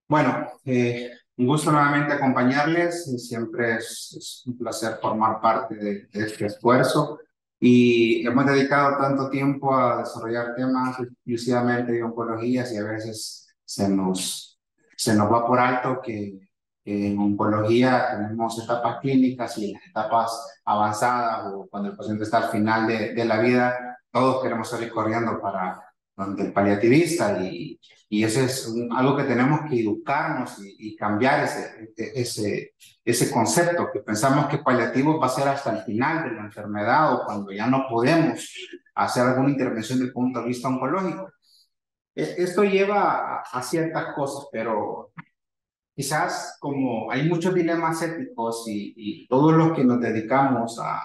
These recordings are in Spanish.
Bueno, un gusto nuevamente acompañarles. Siempre es un placer formar parte de este esfuerzo y hemos dedicado tanto tiempo a desarrollar temas exclusivamente de oncologías y a veces se nos va por alto que en oncología tenemos etapas clínicas y las etapas avanzadas o cuando el paciente está al final de la vida, todos queremos salir corriendo para donde el paliativista y eso es algo que tenemos que educarnos y cambiar ese concepto, que pensamos que paliativo va a ser hasta el final de la enfermedad o cuando ya no podemos hacer alguna intervención desde el punto de vista oncológico. Esto lleva a ciertas cosas, pero quizás como hay muchos dilemas éticos y todos los que nos dedicamos a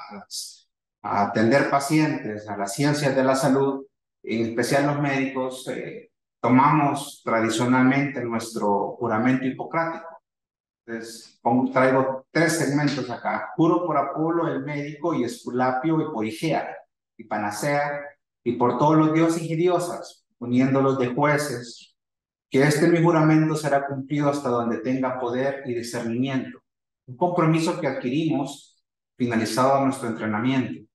atender pacientes, a las ciencias de la salud, en especial los médicos, tomamos tradicionalmente nuestro juramento hipocrático. Entonces, traigo tres segmentos acá. Juro por Apolo, el médico, y Esculapio, y por Igea, y Panacea, y por todos los dioses y diosas, uniéndolos de jueces, que este mi juramento será cumplido hasta donde tenga poder y discernimiento. Un compromiso que adquirimos finalizado nuestro entrenamiento.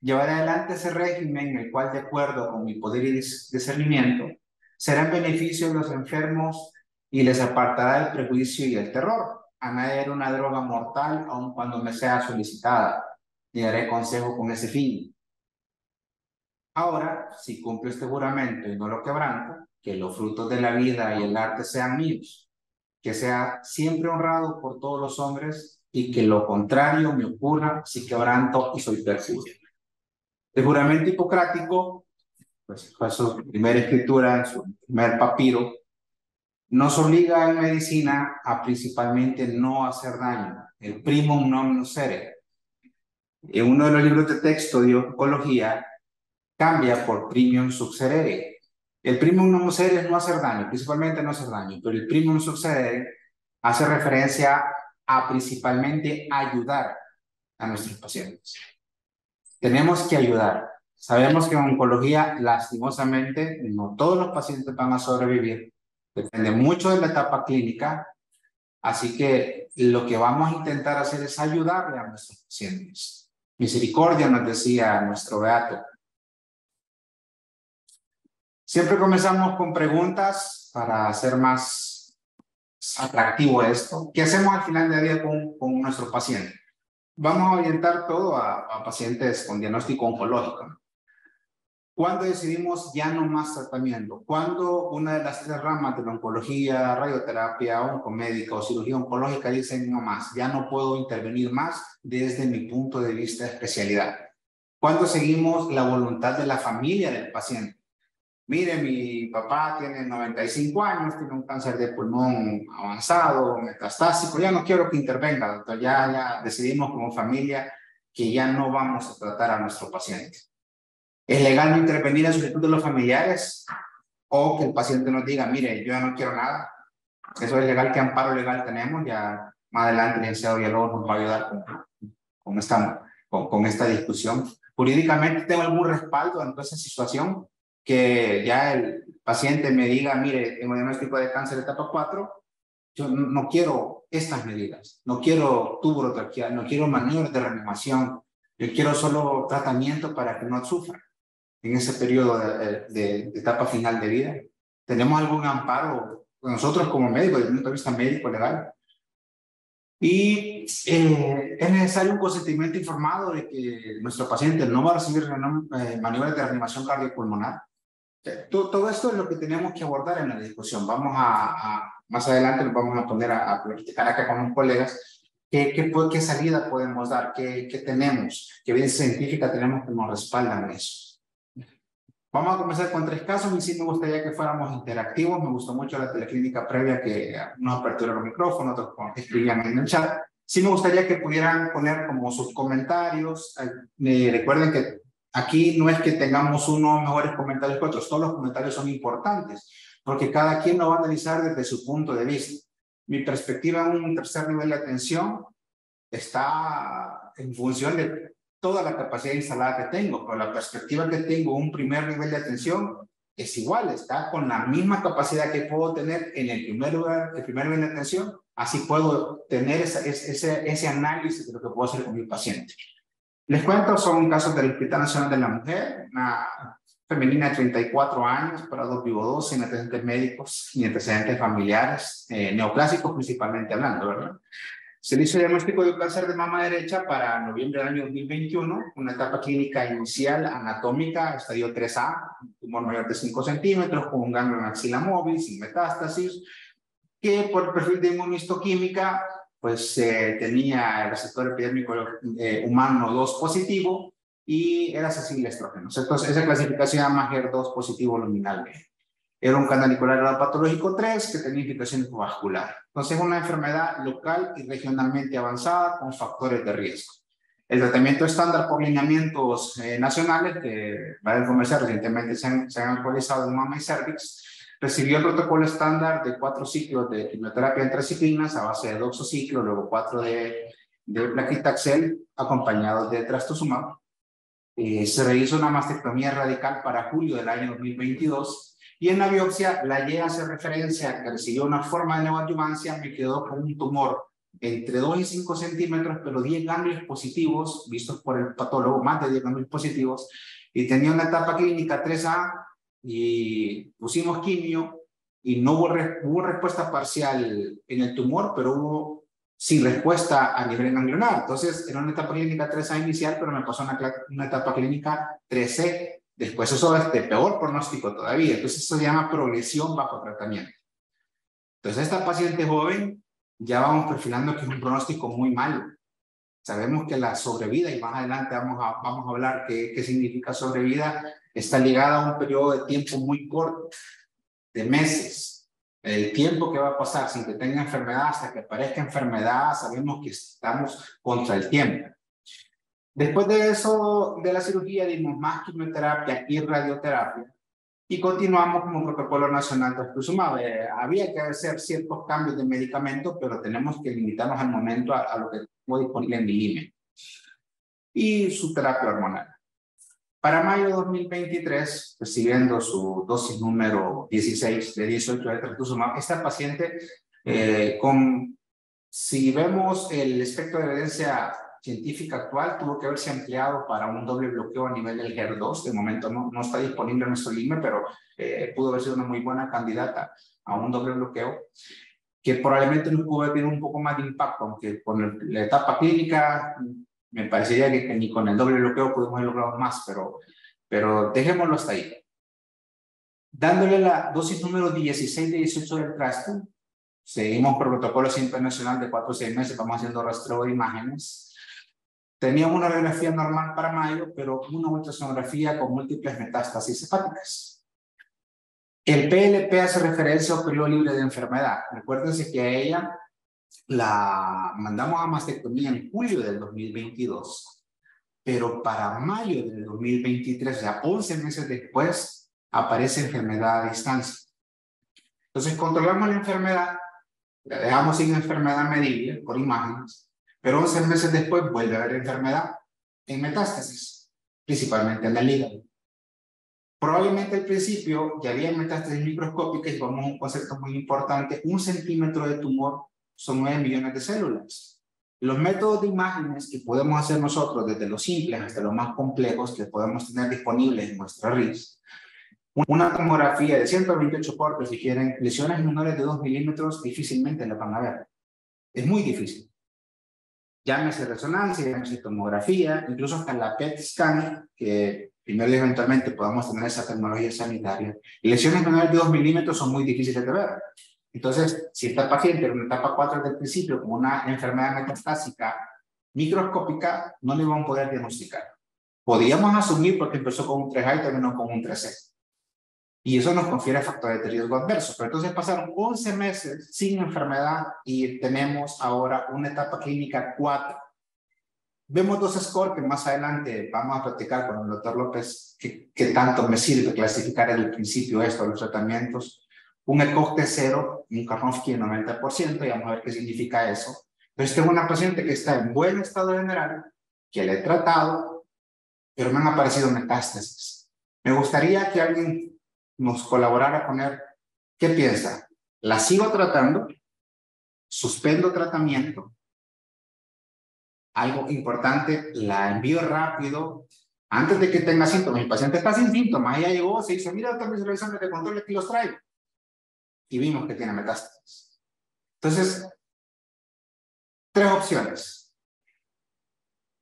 Llevaré adelante ese régimen, el cual, de acuerdo con mi poder y discernimiento, será en beneficio de los enfermos y les apartará del prejuicio y el terror. A nadie era una droga mortal, aun cuando me sea solicitada. Y daré consejo con ese fin. Ahora, si cumplo este juramento y no lo quebranto, que los frutos de la vida y el arte sean míos, que sea siempre honrado por todos los hombres y que lo contrario me ocurra si quebranto y soy perjurio. El juramento hipocrático, pues fue su primera escritura, en su primer papiro, nos obliga en medicina a principalmente no hacer daño, el primum non nocere. En uno de los libros de texto de oncología cambia por primum succedere. El primum non nocere es no hacer daño, principalmente no hacer daño, pero el primum succedere hace referencia a principalmente ayudar a nuestros pacientes. Tenemos que ayudar. Sabemos que en oncología, lastimosamente, no todos los pacientes van a sobrevivir. Depende mucho de la etapa clínica. Así que lo que vamos a intentar hacer es ayudarle a nuestros pacientes. Misericordia nos decía nuestro beato. Siempre comenzamos con preguntas para hacer más atractivo esto. ¿Qué hacemos al final del día con nuestro paciente? Vamos a orientar todo a pacientes con diagnóstico oncológico. ¿Cuándo decidimos ya no más tratamiento? ¿Cuándo una de las tres ramas de la oncología, radioterapia, oncomédica o cirugía oncológica dicen no más, ya no puedo intervenir más desde mi punto de vista de especialidad? ¿Cuándo seguimos la voluntad de la familia del paciente? Mire, mi papá tiene 95 años, tiene un cáncer de pulmón avanzado, metastásico, ya no quiero que intervenga, doctor, ya decidimos como familia que ya no vamos a tratar a nuestro paciente. ¿Es legal no intervenir en solicitud de los familiares? O que el paciente nos diga, mire, yo ya no quiero nada. Eso es legal. ¿Qué amparo legal tenemos? Ya más adelante el licenciado Villalobos nos va a ayudar con esta discusión. Jurídicamente, ¿tengo algún respaldo en toda esa situación? Que ya el paciente me diga, mire, tengo diagnóstico de cáncer de etapa 4, yo no quiero estas medidas, no quiero tubo-traqueal, no quiero maniobras de reanimación, yo quiero solo tratamiento para que no sufra en ese periodo de etapa final de vida. ¿Tenemos algún amparo nosotros como médicos, desde el punto de vista médico legal? Y es necesario un consentimiento informado de que nuestro paciente no va a recibir maniobras de reanimación cardiopulmonar. Todo esto es lo que tenemos que abordar en la discusión. Más adelante nos vamos a poner a platicar acá con los colegas qué salida podemos dar, qué tenemos, qué evidencia científica tenemos que nos respaldan eso. Vamos a comenzar con tres casos y sí me gustaría que fuéramos interactivos. Me gustó mucho la teleclínica previa que unos aperturaron el micrófono, otros escribían en el chat. Sí me gustaría que pudieran poner como sus comentarios. Recuerden que aquí no es que tengamos unos mejores comentarios que otros, todos los comentarios son importantes, porque cada quien lo va a analizar desde su punto de vista. Mi perspectiva en un tercer nivel de atención está en función de toda la capacidad instalada que tengo, pero la perspectiva que tengo, un primer nivel de atención, es igual, está con la misma capacidad que puedo tener en el primer lugar, el primer nivel de atención, así puedo tener ese análisis de lo que puedo hacer con mi paciente. Les cuento, son casos del Hospital Nacional de la Mujer, una femenina de 34 años, para dos vivo 2, sin antecedentes médicos ni antecedentes familiares, neoplásicos principalmente hablando, ¿verdad? Se le hizo diagnóstico de cáncer de mama derecha para noviembre del año 2021, una etapa clínica inicial anatómica, estadio 3A, un tumor mayor de 5 centímetros, con un ganglio en axila móvil, sin metástasis, que por perfil de inmunistoquímica, pues tenía el receptor epidérmico humano 2 positivo y era sensible a estrógenos. Entonces, esa clasificación se llama HER2 positivo luminal B. Era un canalicular patológico 3 que tenía infiltración vascular. Entonces, es una enfermedad local y regionalmente avanzada con factores de riesgo. El tratamiento estándar por lineamientos nacionales que para el comercial recientemente se han actualizado en mama y cervix, recibió el protocolo estándar de 4 ciclos de quimioterapia en triciclinas a base de doxociclo, luego 4 de paclitaxel acompañados de trastuzumab. Se realizó una mastectomía radical para julio del año 2022 y en la biopsia la Y hace referencia a que recibió una forma de neoadyuvancia, me quedó con un tumor entre 2 y 5 centímetros, pero 10 ganglios positivos, vistos por el patólogo, más de 10 ganglios positivos, y tenía una etapa clínica 3A, y pusimos quimio, y no hubo respuesta parcial en el tumor, pero hubo sin respuesta a nivel ganglionar. Entonces, era una etapa clínica 3A inicial, pero me pasó una etapa clínica 3C. Después eso es de peor pronóstico todavía. Entonces, eso se llama progresión bajo tratamiento. Entonces, esta paciente joven, ya vamos perfilando que es un pronóstico muy malo. Sabemos que la sobrevida, y más adelante vamos a hablar qué significa sobrevida, está ligada a un periodo de tiempo muy corto, de meses. El tiempo que va a pasar sin que tenga enfermedad hasta que aparezca enfermedad, sabemos que estamos contra el tiempo. Después de eso, de la cirugía, dimos más quimioterapia y radioterapia y continuamos con un protocolo nacional de trastuzumab. Había que hacer ciertos cambios de medicamento, pero tenemos que limitarnos al momento a lo que tengo disponible en mi límite. Y su terapia hormonal. Para mayo de 2023, recibiendo su dosis número 16 de 18 de trastuzumab, esta paciente, si vemos el espectro de evidencia científica actual, tuvo que haberse ampliado para un doble bloqueo a nivel del HER2. De momento no está disponible en nuestro LIME, pero pudo haber sido una muy buena candidata a un doble bloqueo, que probablemente nos pudo haber tenido un poco más de impacto, aunque con la etapa clínica me parecería que ni con el doble bloqueo pudimos haber logrado más, pero dejémoslo hasta ahí. Dándole la dosis número 16 de 18 del trasto, seguimos por protocolo siempre nacional de 4 o 6 meses, vamos haciendo rastreo de imágenes. Teníamos una radiografía normal para mayo, pero una ultrasonografía con múltiples metástasis hepáticas. El PLP hace referencia a un periodo libre de enfermedad. Recuérdense que a ella la mandamos a mastectomía en julio del 2022, pero para mayo del 2023, o sea, 11 meses después, aparece enfermedad a distancia. Entonces, controlamos la enfermedad, la dejamos sin enfermedad medible por imágenes, pero 11 meses después vuelve a haber enfermedad en metástasis, principalmente en el hígado. Probablemente al principio ya había metástasis microscópicas y vamos a un concepto muy importante: 1 centímetro de tumor son 9 millones de células. Los métodos de imágenes que podemos hacer nosotros, desde los simples hasta los más complejos que podemos tener disponibles en nuestra RIS, una tomografía de 128 cortes, si quieren, lesiones menores de 2 milímetros difícilmente la van a ver. Es muy difícil. Llámese resonancia, llámese tomografía, incluso hasta la PET scan, que primero y eventualmente podamos tener esa tecnología sanitaria. Lesiones menores de 2 milímetros son muy difíciles de ver. Entonces, si esta paciente en una etapa 4 desde el principio con una enfermedad metastásica microscópica, no le vamos a poder diagnosticar. Podríamos asumir porque empezó con un 3A y terminó con un 3C. Y eso nos confiere factores de riesgo adverso. Pero entonces pasaron 11 meses sin enfermedad y tenemos ahora una etapa clínica 4. Vemos 2 scores que más adelante vamos a platicar con el doctor López que tanto me sirve clasificar desde el principio esto, los tratamientos. Un ECOG de 0, un Karnofsky de 90%, y vamos a ver qué significa eso. Entonces tengo una paciente que está en buen estado general, que le he tratado, pero me han aparecido metástasis. Me gustaría que alguien nos colaborara a poner, ¿qué piensa? ¿La sigo tratando? ¿Suspendo tratamiento? Algo importante, la envío rápido antes de que tenga síntomas. El paciente está sin síntomas, ella llegó, se dice, mira, doctor, mis exámenes de control, aquí los traigo. Y vimos que tiene metástasis. Entonces, 3 opciones.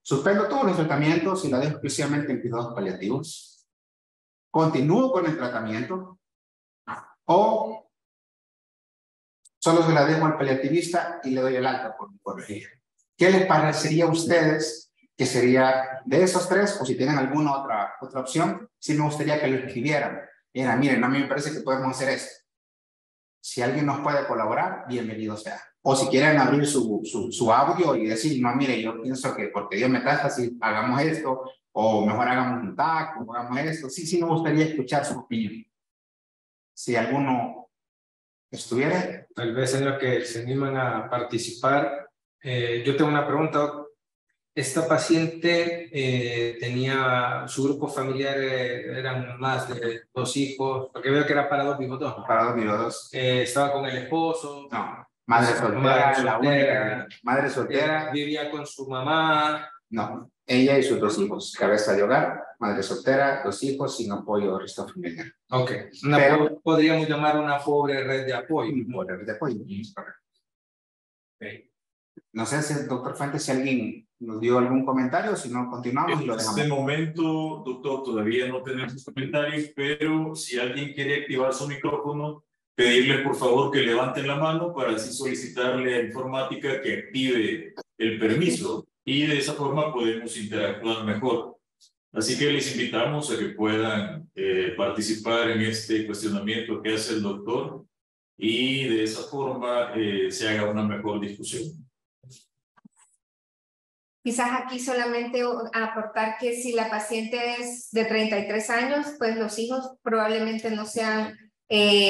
Suspendo todos los tratamientos y la dejo exclusivamente en cuidados paliativos. Continúo con el tratamiento o solo se la dejo al paliativista y le doy el alta por ella. ¿Qué les parecería a ustedes que sería de esos 3 o si tienen alguna otra opción? Sí me gustaría que lo escribieran. Era, miren, a mí me parece que podemos hacer esto. Si alguien nos puede colaborar, bienvenido sea. O si quieren abrir su audio y decir, no, mire, yo pienso que porque dio metástasis, hagamos esto, o mejor hagamos un TAC, o hagamos esto. Sí, me gustaría escuchar su opinión. Si alguno estuviera. Tal vez en lo que se animan a participar, yo tengo una pregunta. Esta paciente tenía, su grupo familiar eran más de 2 hijos, porque veo que era para 2 vivos 2, ¿no? Para 2 vivos 2. Estaba con el esposo. No, madre soltera, la única. Madre soltera. Vivía con su mamá. No, ella y sus 2 hijos, cabeza de hogar, madre soltera, 2 hijos sin apoyo al resto familiar. Ok, podríamos llamar una pobre red de apoyo. Pobre red de apoyo. Okay. No sé si el doctor Fuentes, si alguien nos dio algún comentario, si no continuamos y lo dejamos. En este momento, doctor, todavía no tenemos comentarios, pero si alguien quiere activar su micrófono, pedirles por favor que levanten la mano para así solicitarle a informática que active el permiso y de esa forma podemos interactuar mejor. Así que les invitamos a que puedan participar en este cuestionamiento que hace el doctor y de esa forma se haga una mejor discusión. Quizás aquí solamente aportar que si la paciente es de 33 años, pues los hijos probablemente no sean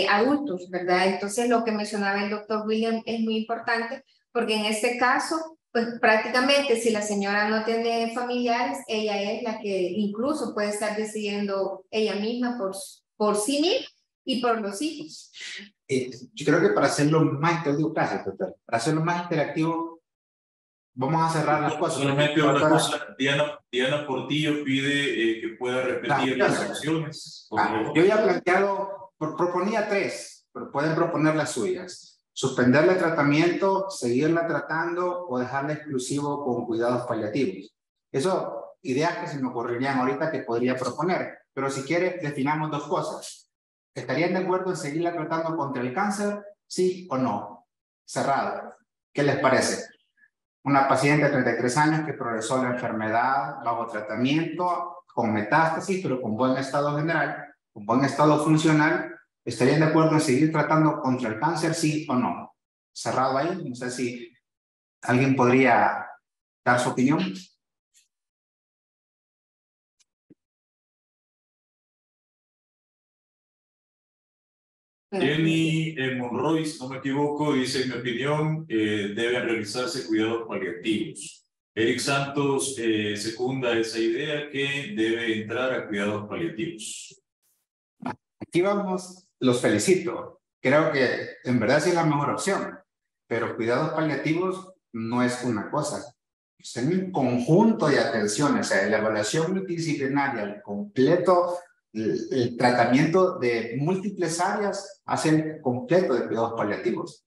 adultos, ¿verdad? Entonces lo que mencionaba el doctor William es muy importante porque en este caso, pues prácticamente si la señora no tiene familiares, ella es la que incluso puede estar decidiendo ella misma por sí misma y por los hijos. Yo creo que para hacerlo más interactivo, gracias, doctor, para hacerlo más interactivo, vamos a cerrar las cosas. Solamente una cosa, Diana Portillo pide que pueda repetir las opciones. Yo ya planteado, proponía 3, pero pueden proponer las suyas. Suspenderle tratamiento, seguirla tratando o dejarla exclusivo con cuidados paliativos. Eso, ideas que se me ocurrirían ahorita que podría proponer. Pero si quiere, definamos 2 cosas. ¿Estarían de acuerdo en seguirla tratando contra el cáncer? ¿Sí o no? Cerrado. ¿Qué les parece? Una paciente de 33 años que progresó la enfermedad bajo tratamiento, con metástasis, pero con buen estado general, con buen estado funcional. ¿Estarían de acuerdo en seguir tratando contra el cáncer, sí o no? Cerrado ahí. No sé si alguien podría dar su opinión. Jenny Monroy, si no me equivoco, dice, en mi opinión, deben realizarse cuidados paliativos. Eric Santos secunda esa idea que debe entrar a cuidados paliativos. Aquí vamos, los felicito. Creo que en verdad sí es la mejor opción, pero cuidados paliativos no es una cosa. Es un conjunto de atenciones, o sea, la evaluación multidisciplinaria, el completo, el tratamiento de múltiples áreas hacen completo de cuidados paliativos.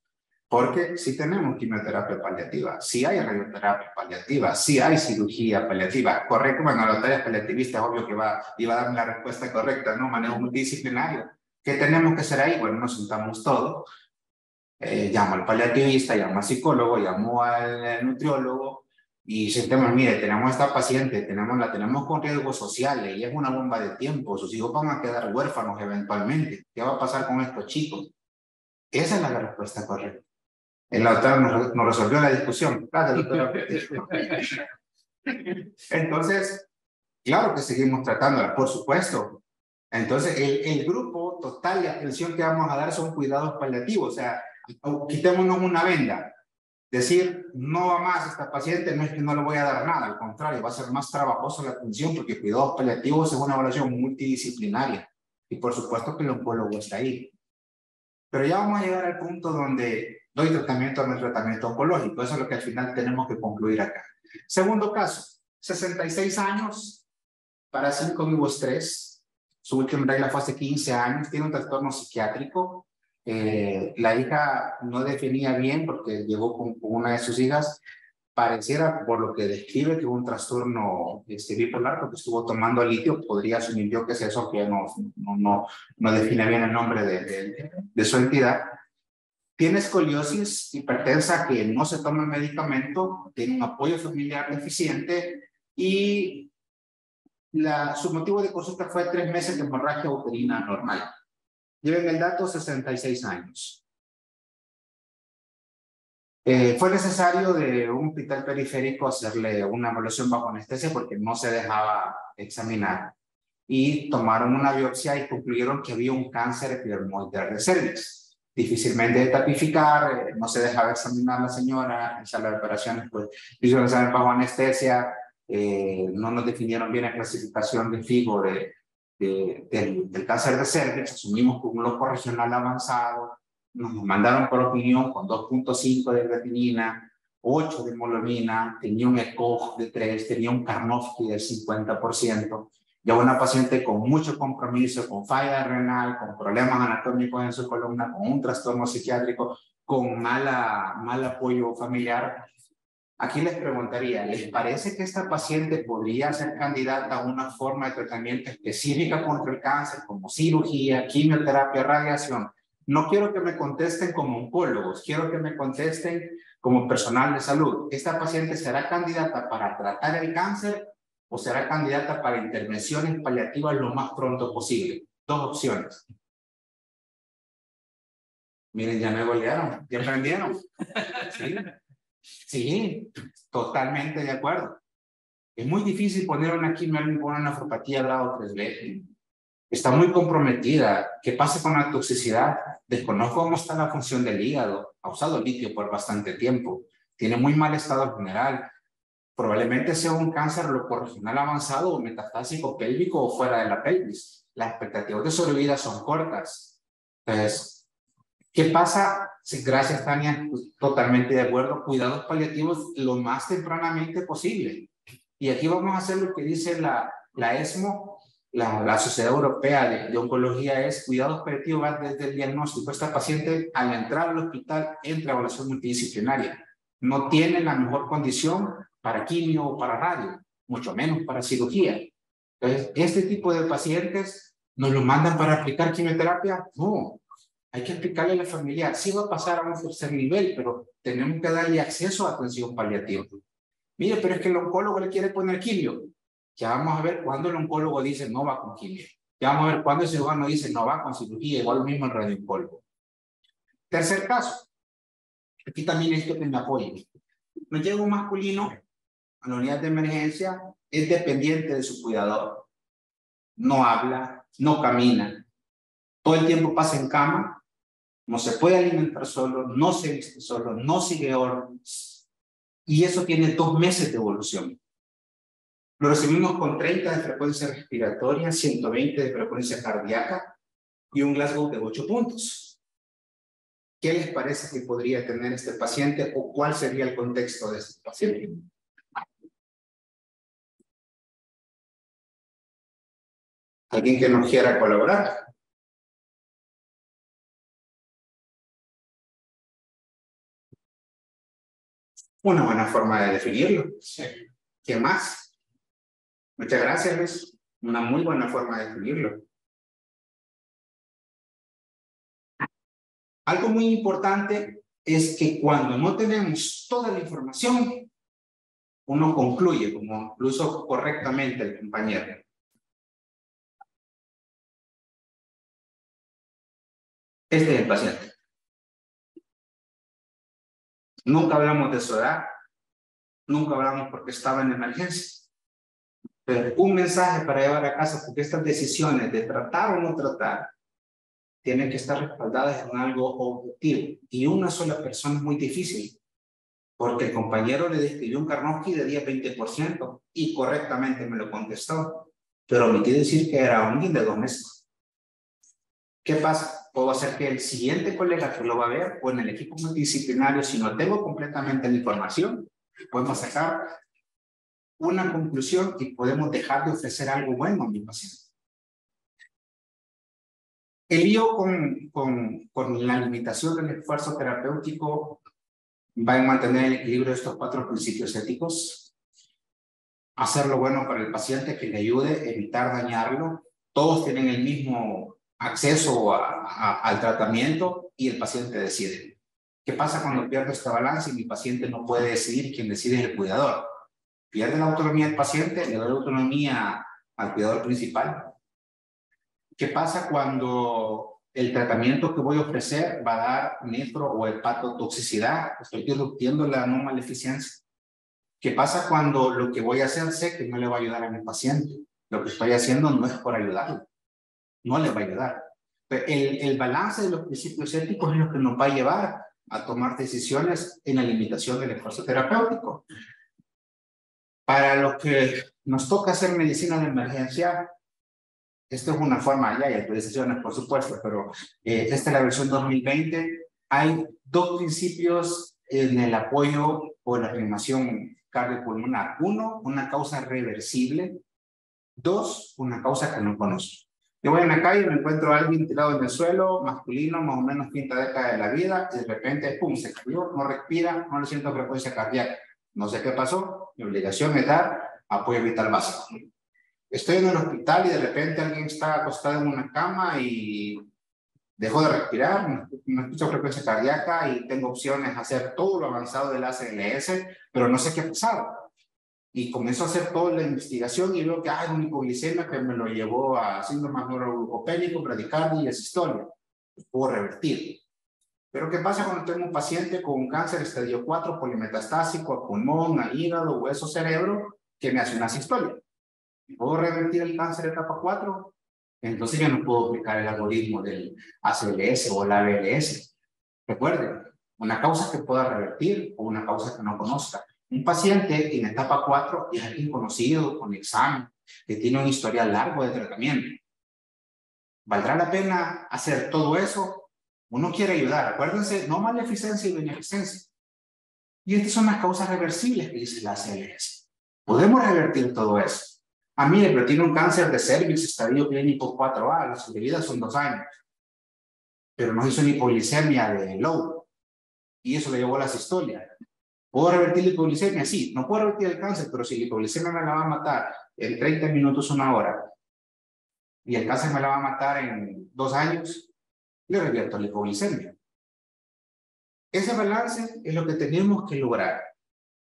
Porque sí tenemos quimioterapia paliativa, sí hay radioterapia paliativa, sí hay cirugía paliativa. Correcto, bueno, la tarea paliativista es obvio que iba a darme la respuesta correcta, ¿no? Manejo multidisciplinario. ¿Qué tenemos que hacer ahí? Bueno, nos sentamos todos. Llamo al paliativista, llamo al psicólogo, llamo al nutriólogo y sentemos, mire, tenemos esta paciente, la tenemos con riesgos sociales y es una bomba de tiempo, sus hijos van a quedar huérfanos eventualmente. ¿Qué va a pasar con estos chicos? Esa es la respuesta correcta. El doctor nos resolvió la discusión. Gracias, doctora. Entonces, claro que seguimos tratándola, por supuesto. Entonces, el grupo total de atención que vamos a dar son cuidados paliativos. O sea, quitémonos una venda. Decir, no va más esta paciente, no es que no le voy a dar nada, al contrario, va a ser más trabajoso la atención porque cuidados paliativos es una evaluación multidisciplinaria. Y por supuesto que el oncólogo está ahí. Pero ya vamos a llegar al punto donde doy tratamiento a mi tratamiento oncológico. Eso es lo que al final tenemos que concluir acá. Segundo caso, 66 años, parásito vivos 3. Su última regla fue hace 15 años. Tiene un trastorno psiquiátrico. La hija no definía bien porque llegó con una de sus hijas. Pareciera, por lo que describe, que un trastorno bipolar, porque estuvo tomando litio. Podría asumir yo que es eso, que no define bien el nombre de su entidad. Tiene escoliosis hipertensa que no se toma el medicamento, tiene un apoyo familiar deficiente y su motivo de consulta fue 3 meses de hemorragia uterina normal. Lleven el dato, 66 años. Fue necesario de un hospital periférico hacerle una evaluación bajo anestesia porque no se dejaba examinar. Y tomaron una biopsia y concluyeron que había un cáncer epidermoidal de cervix. Difícilmente de tapificar, no se dejaba examinar a la señora, en sala de operaciones, pues hizo el examen bajo anestesia, no nos definieron bien la clasificación de FIGO del cáncer de cervix, asumimos como un loco regional avanzado, nos mandaron por opinión con 2.5 de creatinina, 8 de hemoglobina, tenía un ECOG de 3, tenía un Karnofsky del 50%. Ya una paciente con mucho compromiso, con falla renal, con problemas anatómicos en su columna, con un trastorno psiquiátrico, con mal apoyo familiar. Aquí les preguntaría, ¿les parece que esta paciente podría ser candidata a una forma de tratamiento específica contra el cáncer, como cirugía, quimioterapia, radiación? No quiero que me contesten como oncólogos, quiero que me contesten como personal de salud. ¿Esta paciente será candidata para tratar el cáncer o será candidata para intervenciones paliativas lo más pronto posible? 2 opciones. Miren, ya me golearon, ya aprendieron. ¿Sí? Sí, totalmente de acuerdo. Es muy difícil poner una quimio con una nefropatía grado 3B. Está muy comprometida. ¿Qué pasa con la toxicidad? Desconozco cómo está la función del hígado. Ha usado litio por bastante tiempo. Tiene muy mal estado general. Probablemente sea un cáncer locorregional avanzado o metastásico pélvico o fuera de la pelvis. Las expectativas de sobrevida son cortas. Entonces, ¿qué pasa? Sí, gracias, Tania. Totalmente de acuerdo. Cuidados paliativos lo más tempranamente posible. Y aquí vamos a hacer lo que dice la ESMO, la Sociedad Europea de Oncología, es cuidados paliativos va desde el diagnóstico. Esta paciente, al entrar al hospital, entra a evaluación multidisciplinaria. No tiene la mejor condición para quimio o para radio, mucho menos para cirugía. Entonces, este tipo de pacientes nos lo mandan para aplicar quimioterapia. No, hay que explicarle a la familia, sí va a pasar a un tercer nivel, pero tenemos que darle acceso a atención paliativa. Mire, pero es que el oncólogo le quiere poner quimio. Ya vamos a ver cuándo el oncólogo dice no va con quimio. Ya vamos a ver cuándo el cirujano dice no va con cirugía, igual lo mismo el radiooncólogo. Tercer caso. Aquí también necesito que me apoyen. Nos llega un masculino a la unidad de emergencia, es dependiente de su cuidador. No habla, no camina. Todo el tiempo pasa en cama, no se puede alimentar solo, no se viste solo, no sigue órdenes. Y eso tiene 2 meses de evolución. Lo recibimos con 30 de frecuencia respiratoria, 120 de frecuencia cardíaca y un Glasgow de 8 puntos. ¿Qué les parece que podría tener este paciente o cuál sería el contexto de este paciente? ¿Alguien que nos quiera colaborar? Una buena forma de definirlo. Sí. ¿Qué más? Muchas gracias, Luis. Una muy buena forma de definirlo. Algo muy importante es que cuando no tenemos toda la información, uno concluye, como lo hizo correctamente el compañero. Este es el paciente. Nunca hablamos de su edad, nunca hablamos porque estaba en emergencia. Pero un mensaje para llevar a casa, porque estas decisiones de tratar o no tratar tienen que estar respaldadas en algo objetivo. Y una sola persona es muy difícil, porque el compañero le describió un Karnofsky de 10-20% y correctamente me lo contestó, pero omití decir que era un de 2 meses. ¿Qué pasa? Puedo hacer que el siguiente colega que lo va a ver o en el equipo multidisciplinario, si no tengo completamente la información, podemos sacar una conclusión y podemos dejar de ofrecer algo bueno a mi paciente. El lío con la limitación del esfuerzo terapéutico va a mantener el equilibrio de estos 4 principios éticos. Hacer lo bueno para el paciente que le ayude, evitar dañarlo. Todos tienen el mismo acceso al tratamiento y el paciente decide. ¿Qué pasa cuando pierdo este balance y mi paciente no puede decidir? Quien decide es el cuidador. Pierde la autonomía del paciente, le doy autonomía al cuidador principal. ¿Qué pasa cuando el tratamiento que voy a ofrecer va a dar nefro o hepatotoxicidad? Estoy disruptiendo la no maleficencia. ¿Qué pasa cuando lo que voy a hacer sé que no le va a ayudar a mi paciente? Lo que estoy haciendo no es por ayudarlo. No le va a ayudar. El balance de los principios éticos es lo que nos va a llevar a tomar decisiones en la limitación del esfuerzo terapéutico. Para los que nos toca hacer medicina de emergencia, esto es una forma, ya hay actualizaciones por supuesto, pero esta es la versión 2020. Hay 2 principios en el apoyo o la reanimación cardiopulmonar. 1, una causa reversible. 2, una causa que no conozco. Yo voy en la calle y me encuentro a alguien tirado en el suelo, masculino, más o menos quinta década de la vida, y de repente, pum, se cayó, no respira, no le siento frecuencia cardíaca. No sé qué pasó, mi obligación es dar apoyo vital básico. Estoy en el hospital y de repente alguien está acostado en una cama y dejó de respirar, no escucho frecuencia cardíaca y tengo opciones de hacer todo lo avanzado del ACLS, pero no sé qué ha pasado. Y comienzo a hacer toda la investigación y veo que hay un hipoglicemia que me lo llevó a síndrome neuroglucopénico, bradicardia y asistolia. Pues puedo revertir. Pero ¿qué pasa cuando tengo un paciente con un cáncer estadio 4 polimetastásico a pulmón, a hígado, hueso, cerebro, que me hace una asistolia? ¿Puedo revertir el cáncer etapa 4? Entonces ya no puedo aplicar el algoritmo del ACLS o la ABLS. Recuerden, una causa que pueda revertir o una causa que no conozca. Un paciente en etapa 4 es alguien conocido, con examen, que tiene un historial largo de tratamiento. ¿Valdrá la pena hacer todo eso? Uno quiere ayudar. Acuérdense, no maleficencia y beneficencia. Y estas son las causas reversibles que dice la ACLS. Podemos revertir todo eso. A mí, pero tiene un cáncer de cervix, estadio clínico 4A, la sobrevida son 2 años. Pero no hizo una hipoglicemia de low. Y eso le llevó a la asistolia. ¿Puedo revertir la hipoglicemia? Sí, no puedo revertir el cáncer, pero si la hipoglicemia me la va a matar en 30 minutos, 1 hora, y el cáncer me la va a matar en 2 años, le revierto la hipoglicemia. Ese balance es lo que tenemos que lograr.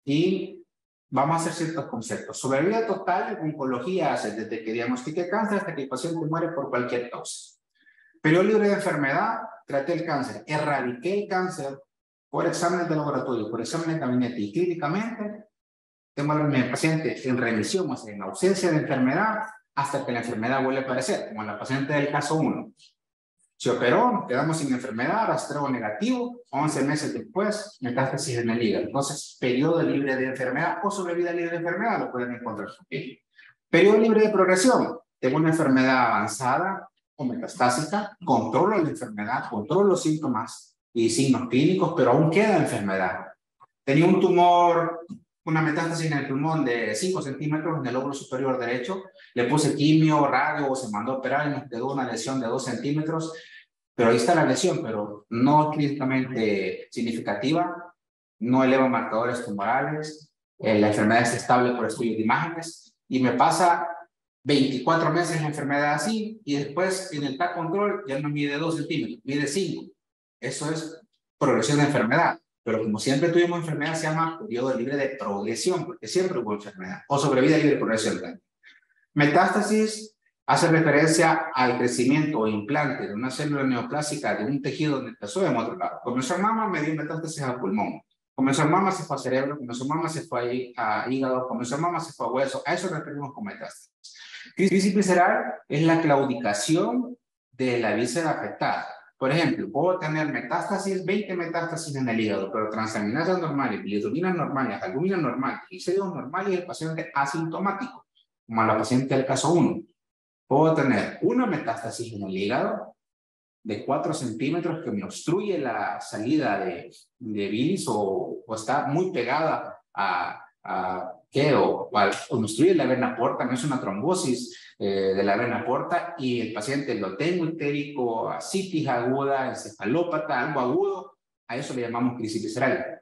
Y vamos a hacer ciertos conceptos. Sobrevida total en oncología hace desde que diagnostique cáncer hasta que el paciente muere por cualquier causa. Periodo libre de enfermedad, traté el cáncer, erradiqué el cáncer por exámenes de laboratorio, por exámenes de gabinete y clínicamente, tengo a mi paciente en remisión, o sea, en ausencia de enfermedad, hasta que la enfermedad vuelve a aparecer, como la paciente del caso 1. Se operó, quedamos sin enfermedad, rastreo negativo, 11 meses después, metástasis en el hígado. Entonces, periodo libre de enfermedad o sobrevida libre de enfermedad, lo pueden encontrar aquí. Periodo libre de progresión, tengo una enfermedad avanzada o metastásica, controlo la enfermedad, controlo los síntomas y signos clínicos, pero aún queda enfermedad. Tenía un tumor, una metástasis en el pulmón de 5 centímetros en el lóbulo superior derecho, le puse quimio, radio, o se mandó a operar y nos quedó una lesión de 2 centímetros, pero ahí está la lesión, pero no clínicamente significativa, no eleva marcadores tumorales, la enfermedad es estable por estudios de imágenes, y me pasa 24 meses la enfermedad así, y después en el TAC control ya no mide 2 centímetros, mide 5. Eso es progresión de enfermedad. Pero como siempre tuvimos enfermedad, se llama periodo libre de progresión, porque siempre hubo enfermedad. O sobrevida libre de progresión. Metástasis hace referencia al crecimiento o implante de una célula neoplásica de un tejido donde empezó en otro lado. Comenzó en mama, me dio metástasis al pulmón. Comenzó en mama, se fue a cerebro. Comenzó en mama, se fue a hígado. Comenzó en mama, se fue a hueso. A eso nos referimos con metástasis. Crisis visceral es la claudicación de la víscera afectada. Por ejemplo, puedo tener metástasis, 20 metástasis en el hígado, pero transaminasas normales, bilirrubinas normales, albuminas normales, triglicéridos normales y el paciente asintomático, como la paciente del caso 1. Puedo tener una metástasis en el hígado, de 4 centímetros que me obstruye la salida de bilis o está muy pegada o me obstruye la vena porta, no es una trombosis de la vena porta, y el paciente lo tengo ictérico, ascitis aguda, encefalópata, algo agudo, a eso le llamamos crisis visceral.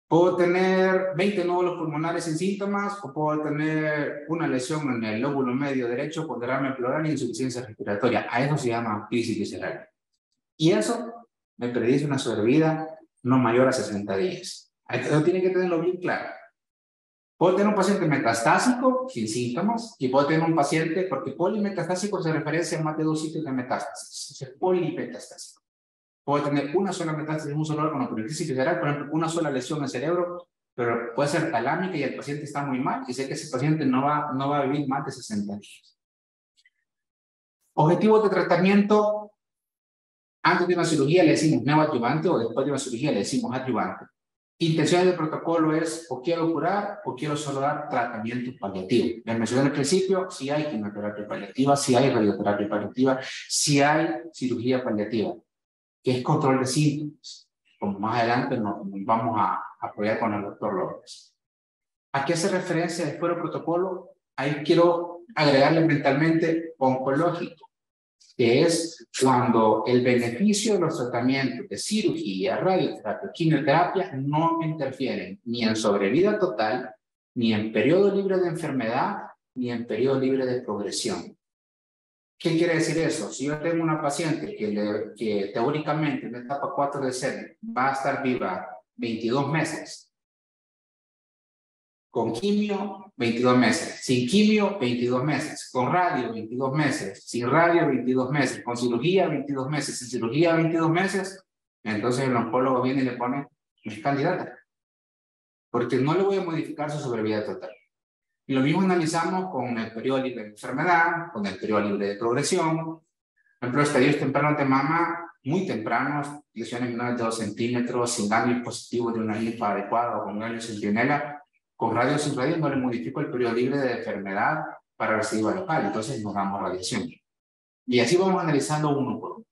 Puedo tener 20 nódulos pulmonares sin síntomas, o puedo tener una lesión en el lóbulo medio derecho con derrame pleural y insuficiencia respiratoria. A eso se llama crisis visceral. Y eso me predice una sobrevida no mayor a 60 días. Eso tiene que tenerlo bien claro. Puedo tener un paciente metastásico sin síntomas, y puedo tener un paciente, porque polimetastásico se referencia a más de 2 sitios de metástasis. Es polimetastásico. Puede tener una sola metástasis en un solo órgano, pero crisis visceral, por ejemplo, una sola lesión en el cerebro, pero puede ser talámica y el paciente está muy mal, y sé que ese paciente no va a vivir más de 60 días. Objetivos de tratamiento: antes de una cirugía le decimos neoadyuvante, o después de una cirugía le decimos adyuvante. Intenciones del protocolo es: o quiero curar o quiero solo dar tratamiento paliativo. Les mencioné al principio, si hay quimioterapia paliativa, si hay radioterapia paliativa, si hay cirugía paliativa, que es control de síntomas, como más adelante nos vamos a apoyar con el doctor López. ¿A qué hace referencia después del protocolo? Ahí quiero agregarle mentalmente oncológico, que es cuando el beneficio de los tratamientos de cirugía, radioterapia, quimioterapia no interfieren ni en sobrevida total, ni en periodo libre de enfermedad, ni en periodo libre de progresión. ¿Qué quiere decir eso? Si yo tengo una paciente que teóricamente en la etapa 4 de SED va a estar viva 22 meses, con quimio 22 meses, sin quimio 22 meses, con radio 22 meses, sin radio 22 meses, con cirugía 22 meses, sin cirugía 22 meses, entonces el oncólogo viene y le pone: es candidata, porque no le voy a modificar su sobrevida total. Y lo mismo analizamos con el periodo libre de enfermedad, con el periodo libre de progresión. Por ejemplo, estadios tempranos de mama, muy tempranos, lesiones menores de 2 centímetros, sin ganglios positivos de una linfa adecuada o con ganglios centinela. Con radio o sin radio no le modifico el periodo libre de enfermedad para recidiva local, entonces nos damos radiación. Y así vamos analizando uno por uno.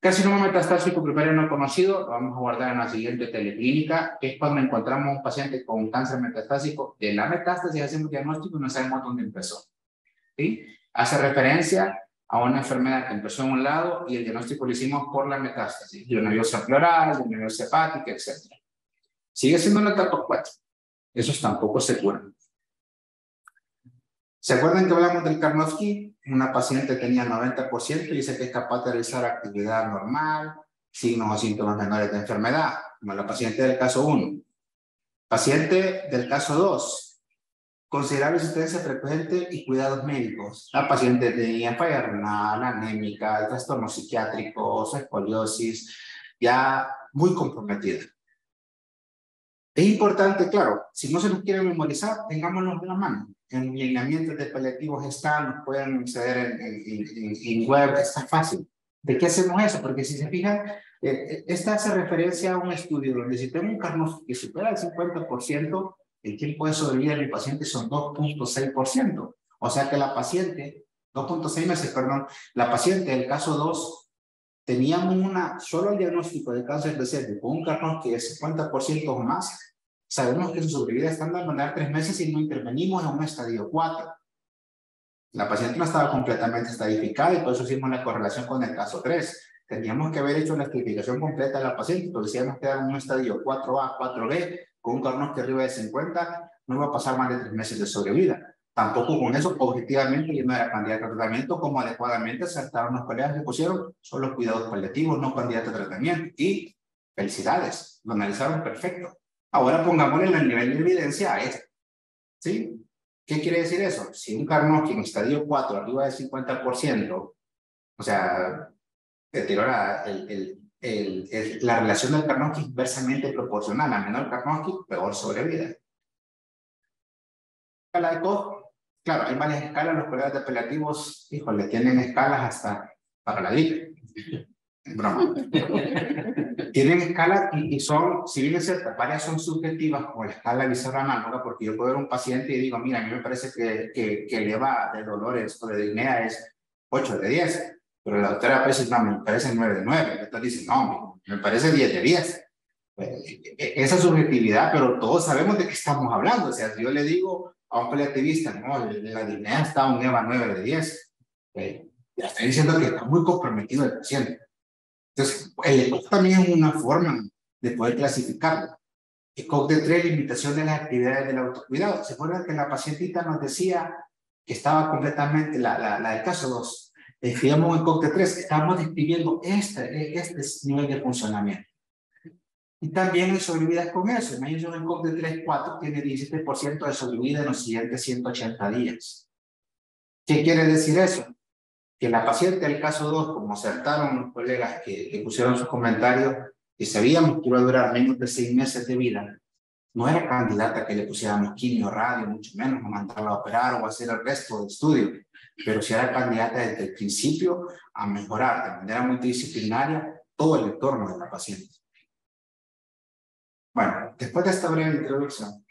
Carcinoma metastásico primario no conocido, lo vamos a guardar en la siguiente teleclínica, que es cuando encontramos un paciente con cáncer metastásico. De la metástasis hacemos diagnóstico y no sabemos dónde empezó. ¿Sí? Hace referencia a una enfermedad que empezó en un lado y el diagnóstico lo hicimos por la metástasis, de una nerviosa pleural, de una nerviosa hepática, etc. Sigue siendo una etapa 4. Esos tampoco se curan. ¿Se acuerdan que hablamos del Karnofsky? Una paciente tenía 90% y dice que es capaz de realizar actividad normal, signos o síntomas menores de enfermedad, como la paciente del caso 1. Paciente del caso 2, considerable asistencia frecuente y cuidados médicos. La paciente tenía falla renal, anémica, trastornos psiquiátricos, escoliosis, ya muy comprometida. Es importante, claro, si no se nos quiere memorizar, tengámoslos en la mano. En lineamientos de paliativos están, nos pueden acceder en web, está fácil. ¿De qué hacemos eso? Porque si se fijan, esta hace referencia a un estudio donde si tengo un Karnofsky que supera el 50%, el tiempo de sobrevida de mi paciente son 2.6%. O sea que la paciente, 2.6 meses, perdón, la paciente del caso 2, teníamos solo el diagnóstico de cáncer de cervix con un Karnofsky de 50% o más. Sabemos que su sobrevida estándar va a dar 3 meses y no intervenimos en un estadio 4. La paciente no estaba completamente estadificada y por eso hicimos la correlación con el caso 3. Teníamos que haber hecho la estratificación completa de la paciente, porque si ya nos queda en un estadio 4A, 4B, con un Karnofsky arriba de 50, no va a pasar más de 3 meses de sobrevida. Tampoco con eso, objetivamente, yo no era candidato a tratamiento, como adecuadamente acertaron los colegas que pusieron, son los cuidados paliativos, no candidato a tratamiento. Y felicidades, lo analizaron perfecto. Ahora pongámosle el nivel de evidencia a esto. ¿Sí? ¿Qué quiere decir eso? Si un Karnofsky en estadio 4, arriba del 50%, o sea, deteriora la relación del Karnofsky inversamente proporcional. A menor Karnofsky, peor sobrevida. Escala de Koch, claro, hay varias escalas. Los colegas de apelativos, híjole, tienen escalas hasta para la gripe. Broma. Tienen escalas y son, si bien es cierto, varias son subjetivas, como la escala visceral análoga, porque yo puedo ver un paciente y digo, mira, a mí me parece que le va de dolores o de disnea es 8 de 10. Pero la doctora pues no, me parece 9 de 9. Entonces dice, no, me parece 10 de 10. Esa subjetividad, pero todos sabemos de qué estamos hablando. O sea, si yo le digo a un paliativista, no, la dignidad está un EVA 9 de 10. Ya estoy diciendo que está muy comprometido el paciente. Entonces, el ECOG también es una forma de poder clasificarlo. ECOG de 3, limitación de las actividades del autocuidado. ¿Se acuerdan que la pacientita nos decía que estaba completamente, la del caso 2, escribimos en ECOG de 3, estábamos describiendo este nivel de funcionamiento. Y también hay sobrevividas con eso. Imagínense un ECOG de 3-4 tiene 17% de sobrevida en los siguientes 180 días. ¿Qué quiere decir eso? Que la paciente del caso 2, como acertaron los colegas que pusieron sus comentarios, que sabíamos que iba a durar menos de 6 meses de vida, no era candidata a que le pusiéramos quimio, radio, mucho menos, a mandarla a operar o a hacer el resto del estudio, pero sí era candidata desde el principio a mejorar de manera multidisciplinaria todo el entorno de la paciente. Bueno, después de esta breve introducción,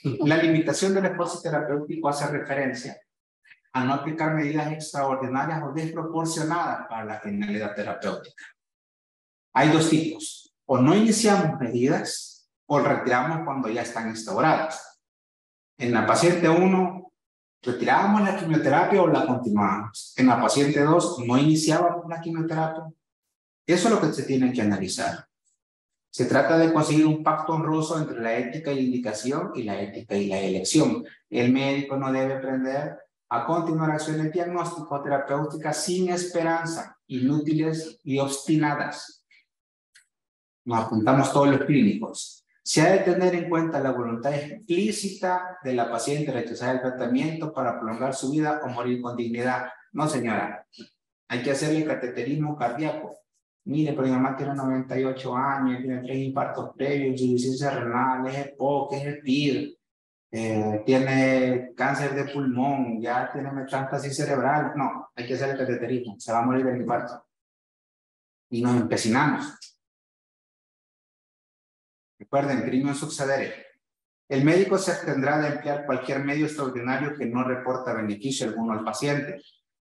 la limitación del esfuerzo terapéutico hace referencia a no aplicar medidas extraordinarias o desproporcionadas para la finalidad terapéutica. Hay dos tipos: o no iniciamos medidas o retiramos cuando ya están instauradas. En la paciente 1, retirábamos la quimioterapia o la continuábamos. En la paciente 2, no iniciábamos la quimioterapia. Eso es lo que se tiene que analizar. Se trata de conseguir un pacto honroso entre la ética y la indicación y la ética y la elección. El médico no debe aprender a continuar acciones diagnóstico-terapéuticas sin esperanza, inútiles y obstinadas. Nos apuntamos todos los clínicos. Se ha de tener en cuenta la voluntad explícita de la paciente de rechazar el tratamiento para prolongar su vida o morir con dignidad. No, señora. Hay que hacerle cateterismo cardíaco. Mire, pero mi mamá tiene 98 años, tiene 3 infartos previos, insuficiencia renal, es EPOC, es EPID, tiene cáncer de pulmón, ya tiene metástasis cerebral. No, hay que hacer el cateterismo, se va a morir del infarto. Y nos empecinamos. Recuerden, crimen sucedere. El médico se abstendrá de emplear cualquier medio extraordinario que no reporta beneficio alguno al paciente.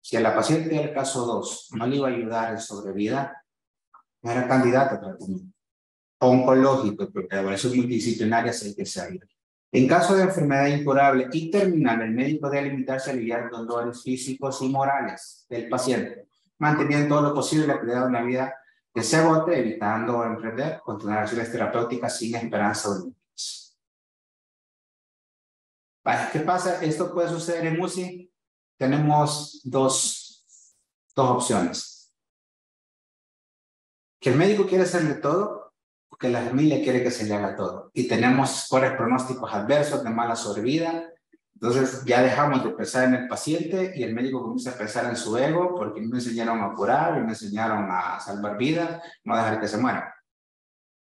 Si a la paciente del caso 2 no le iba a ayudar en sobrevida, no era candidata a tratamiento oncológico, porque la evaluación multidisciplinaria hay que salir. En caso de enfermedad incurable y terminal, el médico debe limitarse a aliviar dolores físicos y morales del paciente, manteniendo todo lo posible la calidad de una vida que se agote, evitando emprender continuar acciones terapéuticas sin esperanza de límites. Vale, ¿qué pasa? Esto puede suceder en UCI. Tenemos dos opciones. Que el médico quiere hacerle todo, o que la familia quiere que se le haga todo. Y tenemos scores pronósticos adversos de mala sobrevida. Entonces ya dejamos de pensar en el paciente y el médico comienza a pensar en su ego, porque me enseñaron a curar, me enseñaron a salvar vidas, no a dejar que se mueran.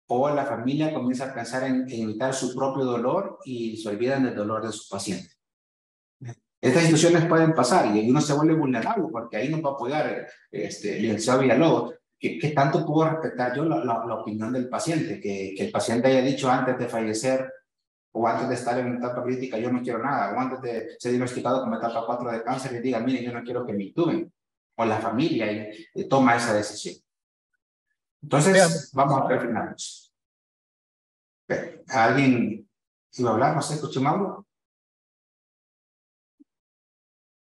O la familia comienza a pensar en evitar su propio dolor y se olvidan del dolor de su paciente. Estas situaciones pueden pasar y uno se vuelve vulnerable, porque ahí nos va a apoyar el licenciado Villalobos. ¿Qué tanto puedo respetar yo la opinión del paciente? Que el paciente haya dicho antes de fallecer o antes de estar en una etapa crítica, yo no quiero nada, o antes de ser diagnosticado como etapa 4 de cáncer y diga, mire, yo no quiero que me intuben, o la familia toma esa decisión. Entonces, vamos a refinarnos. ¿Alguien iba a hablar? No sé, ¿escuché Mauro?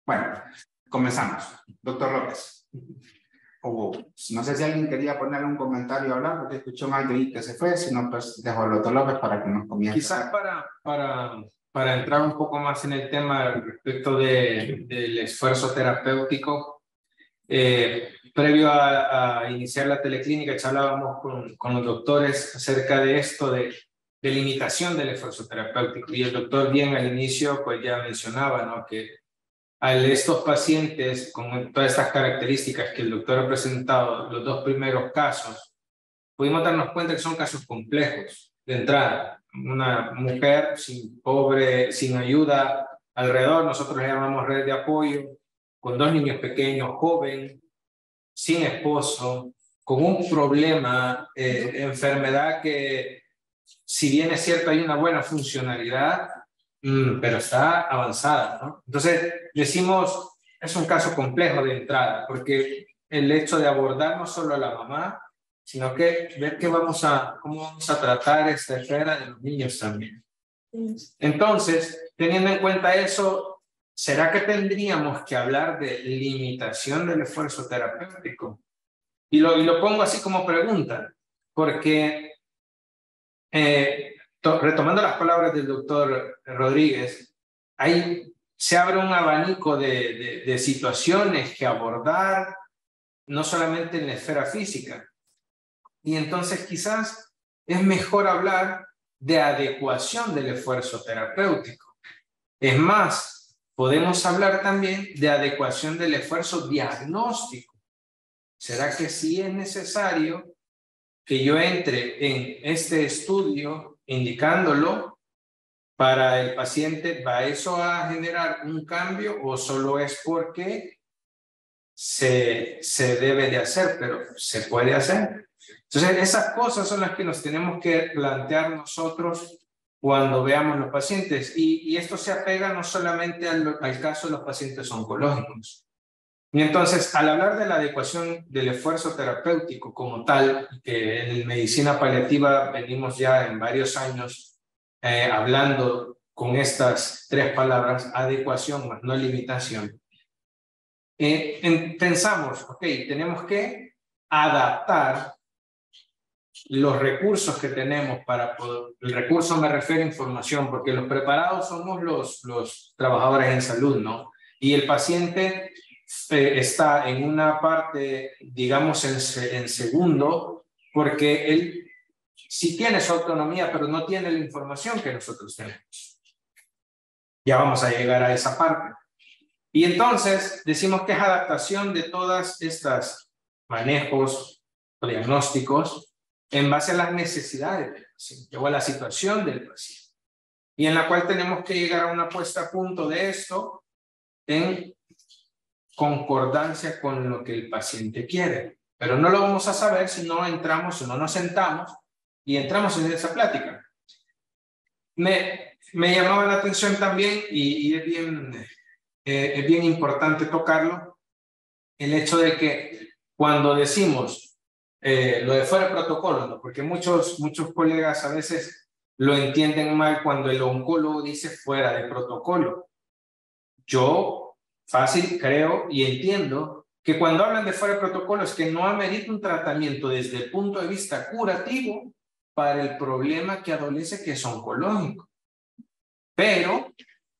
Bueno, comenzamos. Doctor López. No sé si alguien quería poner un comentario a hablar, porque escuchó más de ahí que se fue, si no, pues dejo al doctor López para que nos comience. Quizás para entrar un poco más en el tema respecto del esfuerzo terapéutico, previo a iniciar la teleclínica, charlábamos con los doctores acerca de esto de limitación del esfuerzo terapéutico, y el doctor bien al inicio pues ya mencionaba, ¿no?, que estos pacientes con todas estas características que el doctor ha presentado, los dos primeros casos, pudimos darnos cuenta que son casos complejos. De entrada, una mujer sin ayuda alrededor, nosotros le llamamos red de apoyo, con 2 niños pequeños, joven, sin esposo, con un problema, enfermedad que, si bien es cierto, hay una buena funcionalidad, pero está avanzada, ¿no? Entonces, decimos, es un caso complejo de entrada, porque el hecho de abordar no solo a la mamá, sino que ver cómo vamos a tratar esta esfera de los niños también. Entonces, teniendo en cuenta eso, ¿será que tendríamos que hablar de limitación del esfuerzo terapéutico? Y lo pongo así como pregunta, porque retomando las palabras del doctor Rodríguez, se abre un abanico de situaciones que abordar, no solamente en la esfera física. Y entonces quizás es mejor hablar de adecuación del esfuerzo terapéutico. Es más, podemos hablar también de adecuación del esfuerzo diagnóstico. ¿Será que sí es necesario que yo entre en este estudio indicándolo para el paciente? ¿Va eso a generar un cambio o solo es porque se debe de hacer, pero se puede hacer? Entonces, esas cosas son las que nos tenemos que plantear nosotros cuando veamos los pacientes. Y esto se apega no solamente al caso de los pacientes oncológicos. Y entonces, al hablar de la adecuación del esfuerzo terapéutico como tal, que en medicina paliativa venimos ya en varios años hablando con estas tres palabras, adecuación más no limitación, pensamos, ok, tenemos que adaptar los recursos que tenemos para poder, el recurso me refiero a información, porque los preparados somos los trabajadores en salud, ¿no? Y el paciente está en una parte, digamos, en segundo, porque él sí tiene su autonomía, pero no tiene la información que nosotros tenemos. Ya vamos a llegar a esa parte. Y entonces decimos que es adaptación de todas estas manejos o diagnósticos en base a las necesidades del paciente o a la situación del paciente, y en la cual tenemos que llegar a una puesta a punto de esto en concordancia con lo que el paciente quiere. Pero no lo vamos a saber si no entramos, si no nos sentamos y entramos en esa plática. Me llamaba la atención también, y es bien importante tocarlo, el hecho de que cuando decimos lo de fuera de protocolo, ¿no? Porque muchos colegas a veces lo entienden mal cuando el oncólogo dice fuera de protocolo. Yo fácil creo y entiendo que cuando hablan de fuera de protocolo es que no amerita un tratamiento desde el punto de vista curativo para el problema que adolece, que es oncológico, pero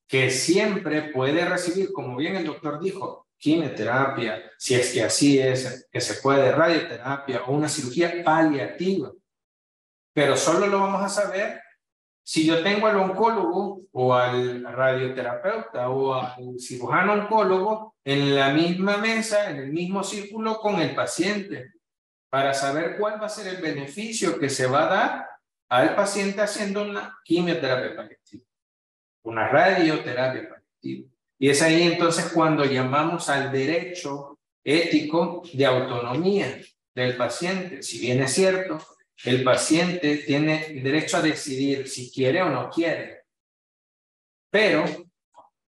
que siempre puede recibir, como bien el doctor dijo, quimioterapia, si es que así es, que se puede, radioterapia o una cirugía paliativa. Pero solo lo vamos a saber si yo tengo al oncólogo o al radioterapeuta o al cirujano oncólogo en la misma mesa, en el mismo círculo con el paciente, para saber cuál va a ser el beneficio que se va a dar al paciente haciendo una quimioterapia paliativa, una radioterapia paliativa. Y es ahí entonces cuando llamamos al derecho ético de autonomía del paciente. Si bien es cierto, el paciente tiene derecho a decidir si quiere o no quiere, pero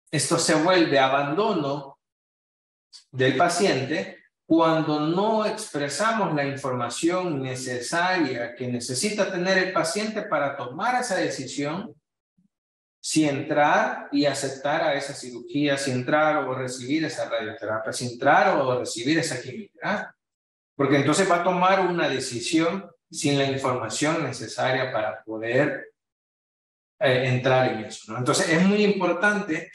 esto se vuelve abandono del paciente cuando no expresamos la información necesaria que necesita tener el paciente para tomar esa decisión, si entrar y aceptar a esa cirugía, si entrar o recibir esa radioterapia, si entrar o recibir esa quimioterapia. Porque entonces va a tomar una decisión sin la información necesaria para poder entrar en eso, ¿no? Entonces es muy importante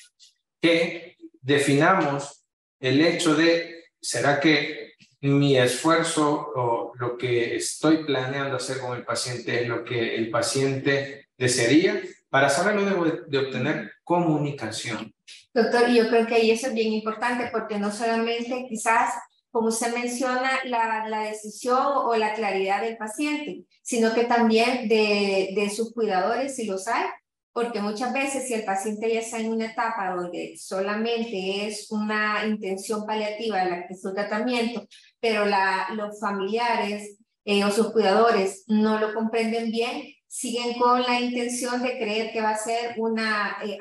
que definamos el hecho de, ¿será que mi esfuerzo o lo que estoy planeando hacer con el paciente es lo que el paciente desearía? Para saberlo debo de obtener comunicación. Doctor, yo creo que ahí eso es bien importante, porque no solamente quizás, como usted menciona, la decisión o la claridad del paciente, sino que también de sus cuidadores, si los hay, porque muchas veces si el paciente ya está en una etapa donde solamente es una intención paliativa la que es su tratamiento, pero los familiares o sus cuidadores no lo comprenden bien, siguen con la intención de creer que va a ser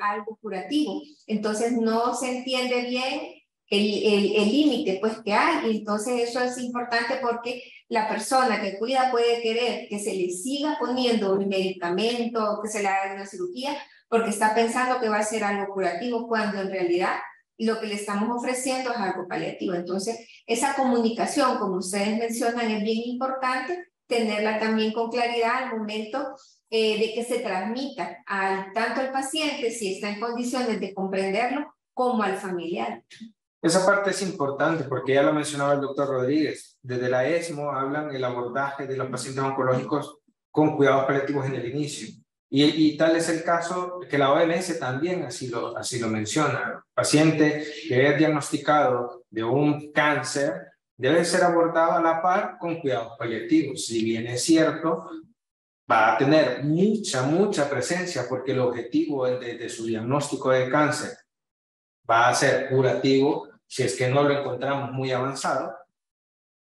algo curativo. Entonces no se entiende bien el límite pues que hay. Y entonces eso es importante porque la persona que cuida puede querer que se le siga poniendo un medicamento, que se le haga una cirugía, porque está pensando que va a ser algo curativo, cuando en realidad lo que le estamos ofreciendo es algo paliativo. Entonces, esa comunicación, como ustedes mencionan, es bien importante tenerla también con claridad al momento de que se transmita tanto al paciente, si está en condiciones de comprenderlo, como al familiar. Esa parte es importante porque ya lo mencionaba el doctor Rodríguez. Desde la ESMO hablan el abordaje de los pacientes oncológicos con cuidados paliativos en el inicio. Y tal es el caso que la OMS también así lo menciona. El paciente que es diagnosticado de un cáncer debe ser abordado a la par con cuidados paliativos. Si bien es cierto, va a tener mucha presencia porque el objetivo de su diagnóstico de cáncer va a ser curativo si es que no lo encontramos muy avanzado.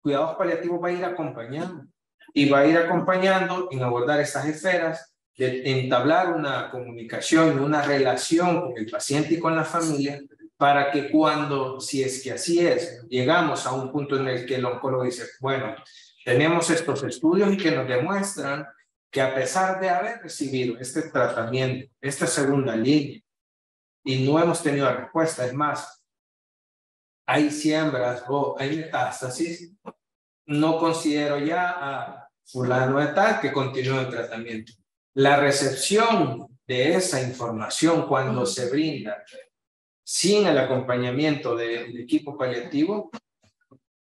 Cuidados paliativos va a ir acompañando y va a ir acompañando en abordar estas esferas, de entablar una comunicación, una relación con el paciente y con la familia, para que cuando, si es que así es, llegamos a un punto en el que el oncólogo dice, bueno, tenemos estos estudios y que nos demuestran que a pesar de haber recibido este tratamiento, esta segunda línea, y no hemos tenido respuesta, es más, hay siembras o hay metástasis, no considero ya a fulano de tal que continúe el tratamiento. La recepción de esa información cuando se brinda sin el acompañamiento del equipo paliativo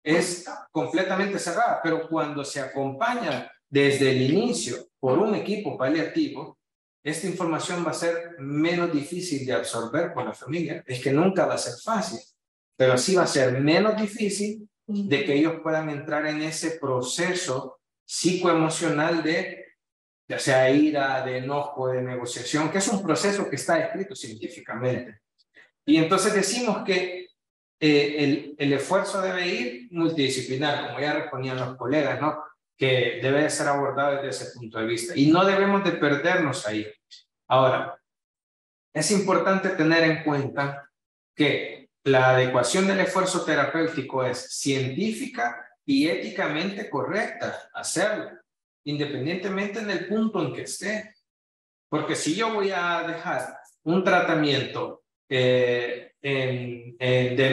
es completamente cerrada, pero cuando se acompaña desde el inicio por un equipo paliativo, esta información va a ser menos difícil de absorber por la familia. Es que nunca va a ser fácil, pero sí va a ser menos difícil de que ellos puedan entrar en ese proceso psicoemocional de ya sea ira, de enojo, de negociación, que es un proceso que está escrito científicamente. Y entonces decimos que el esfuerzo debe ir multidisciplinar, como ya respondían los colegas, ¿no? Que debe ser abordado desde ese punto de vista. Y no debemos de perdernos ahí. Ahora, es importante tener en cuenta que la adecuación del esfuerzo terapéutico es científica y éticamente correcta de independientemente en el punto en que esté. Porque si yo voy a dejar un tratamiento de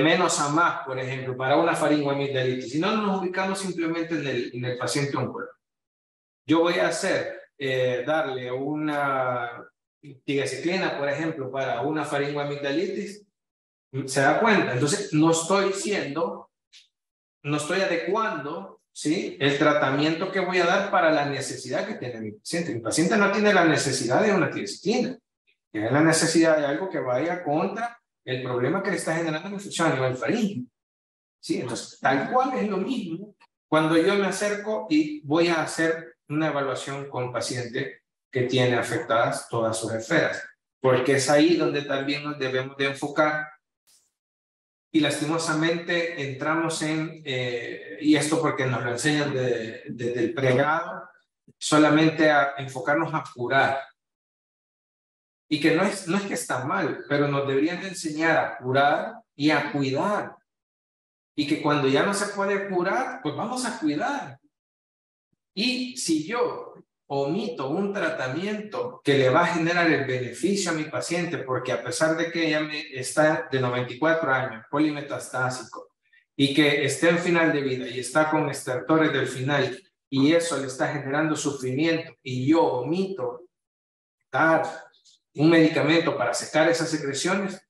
menos a más, por ejemplo, para una faringoamigdalitis, si no nos ubicamos simplemente en el paciente oncólogo, yo voy a hacer, darle una tigecyclina, por ejemplo, para una faringoamigdalitis, ¿se da cuenta? Entonces, no estoy adecuando, ¿sí?, el tratamiento que voy a dar para la necesidad que tiene mi paciente. Mi paciente no tiene la necesidad de una tigecyclina, tiene la necesidad de algo que vaya contra el problema que le está generando la infección a nivel faríngeo. ¿Sí? Entonces, tal cual es lo mismo cuando yo me acerco y voy a hacer una evaluación con paciente que tiene afectadas todas sus esferas, porque es ahí donde también nos debemos de enfocar. Y lastimosamente entramos y esto porque nos lo enseñan desde el pregrado, solamente a enfocarnos a curar. Y que no es que está mal, pero nos deberían enseñar a curar y a cuidar. Y que cuando ya no se puede curar, pues vamos a cuidar. Y si yo omito un tratamiento que le va a generar el beneficio a mi paciente, porque a pesar de que ella está de 94 años, polimetastásico, y que esté en final de vida y está con estertores del final, y eso le está generando sufrimiento, y yo omito dar un medicamento para secar esas secreciones,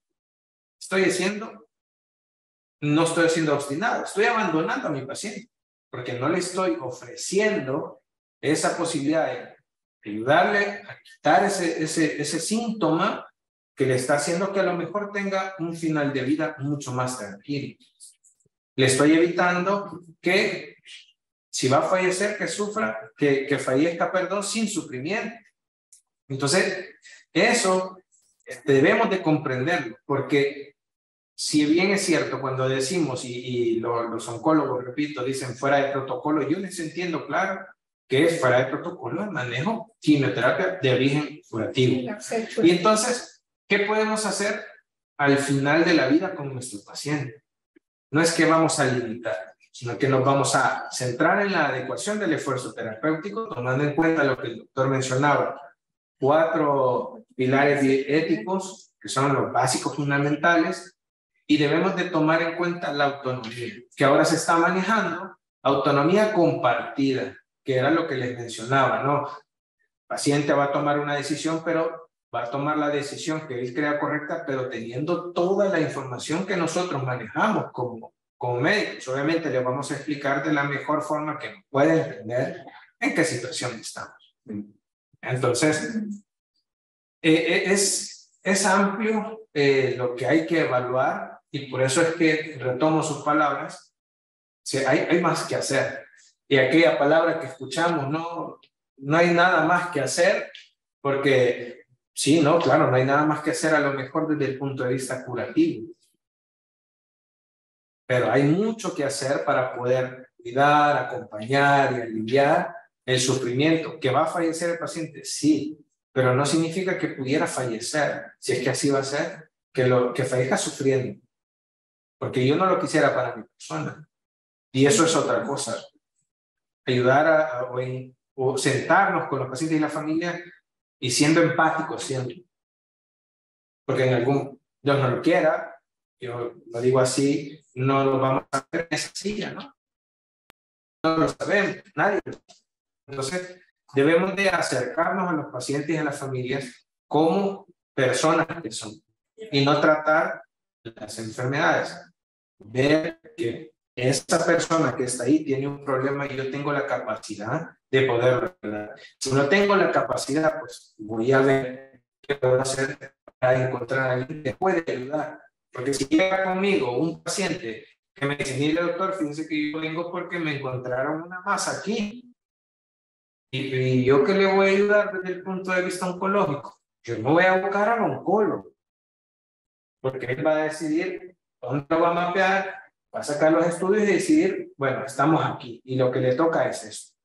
no estoy siendo obstinado, estoy abandonando a mi paciente, porque no le estoy ofreciendo esa posibilidad de ayudarle a quitar ese síntoma que le está haciendo que a lo mejor tenga un final de vida mucho más tranquilo. Le estoy evitando que si va a fallecer, que sufra, que fallezca, perdón, sin sufrimiento. Entonces, eso debemos de comprenderlo, porque si bien es cierto, cuando decimos, y los oncólogos, repito, dicen fuera de protocolo, yo les entiendo claro que es fuera de protocolo el manejo quimioterapia de origen curativo. Y entonces, ¿qué podemos hacer al final de la vida con nuestro paciente? no es que vamos a limitar, sino que nos vamos a centrar en la adecuación del esfuerzo terapéutico, tomando en cuenta lo que el doctor mencionaba, 4 pilares éticos, que son los básicos fundamentales, y debemos de tomar en cuenta la autonomía, que ahora se está manejando, autonomía compartida, que era lo que les mencionaba, ¿no? El paciente va a tomar una decisión, pero va a tomar la decisión que él crea correcta, pero teniendo toda la información que nosotros manejamos como médicos. Obviamente le vamos a explicar de la mejor forma que nos puede entender en qué situación estamos. Entonces, es amplio lo que hay que evaluar, y por eso es que retomo sus palabras. Hay más que hacer. Y aquella palabra que escuchamos, no hay nada más que hacer, porque sí, no, claro, no hay nada más que hacer a lo mejor desde el punto de vista curativo. Pero hay mucho que hacer para poder cuidar, acompañar y aliviar el sufrimiento. ¿Que va a fallecer el paciente? Sí, pero no significa que pudiera fallecer, si es que así va a ser, que fallezca sufriendo. Porque yo no lo quisiera para mi persona. Y eso es otra cosa. Ayudar o sentarnos con los pacientes y la familia y siendo empáticos siempre. Porque en Dios no lo quiera, yo lo digo así, no lo vamos a hacer en esa silla, ¿no? No lo sabemos, nadie lo sabe. Entonces, debemos de acercarnos a los pacientes y a las familias como personas que son, y no tratar las enfermedades. Ver que esa persona que está ahí tiene un problema y yo tengo la capacidad de poder ayudar. Si no tengo la capacidad, pues voy a ver qué puedo hacer para encontrar a alguien que puede ayudar. Porque si llega conmigo un paciente que me dice, mire doctor, fíjense que yo vengo porque me encontraron una masa aquí. Y yo que le voy a ayudar desde el punto de vista oncológico. Yo no voy a buscar al oncólogo. Porque él va a decidir dónde lo va a mapear, va a sacar los estudios y decidir, bueno, estamos aquí y lo que le toca es esto.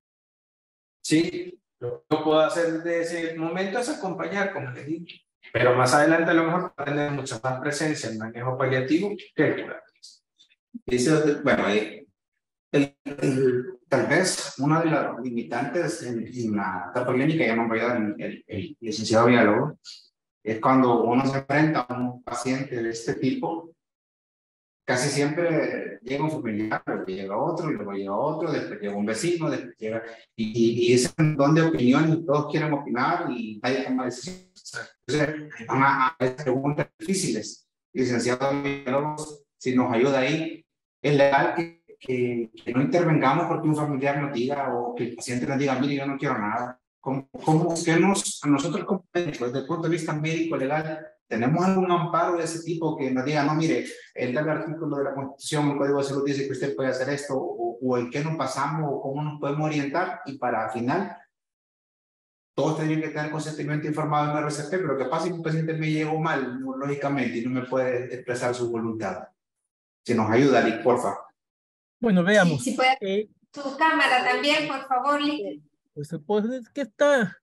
Sí, lo que yo puedo hacer desde ese momento es acompañar, como les digo. Pero más adelante a lo mejor va a tener mucha más presencia el manejo paliativo que el curativo. Dice, bueno, tal vez una de las limitantes en la etapa clínica, ya me voy a dar el licenciado Villalobos, es cuando uno se enfrenta a un paciente de este tipo, casi siempre llega un familiar, luego llega otro, luego llega otro, después llega un vecino, después llega, y es un montón de opiniones, y todos quieren opinar y nadie toma decisiones. Entonces, van a preguntas difíciles. Licenciado Villalobos, si nos ayuda ahí, es legal que no intervengamos porque un familiar nos diga o que el paciente nos diga, mire, yo no quiero nada. ¿Cómo que a nosotros como médicos, desde el punto de vista médico legal, tenemos algún amparo de ese tipo que nos diga, no, mire, el artículo de la Constitución, el Código de Salud dice que usted puede hacer esto, o en qué nos pasamos, o cómo nos podemos orientar, y para al final, todos tienen que tener consentimiento informado en el RCP, pero ¿qué pasa si un paciente me llegó mal, neurológicamente, y no me puede expresar su voluntad? Si nos ayuda, Lick, porfa. Bueno, veamos. Sí, puede. Tu cámara también, por favor, Lick. Pues es que está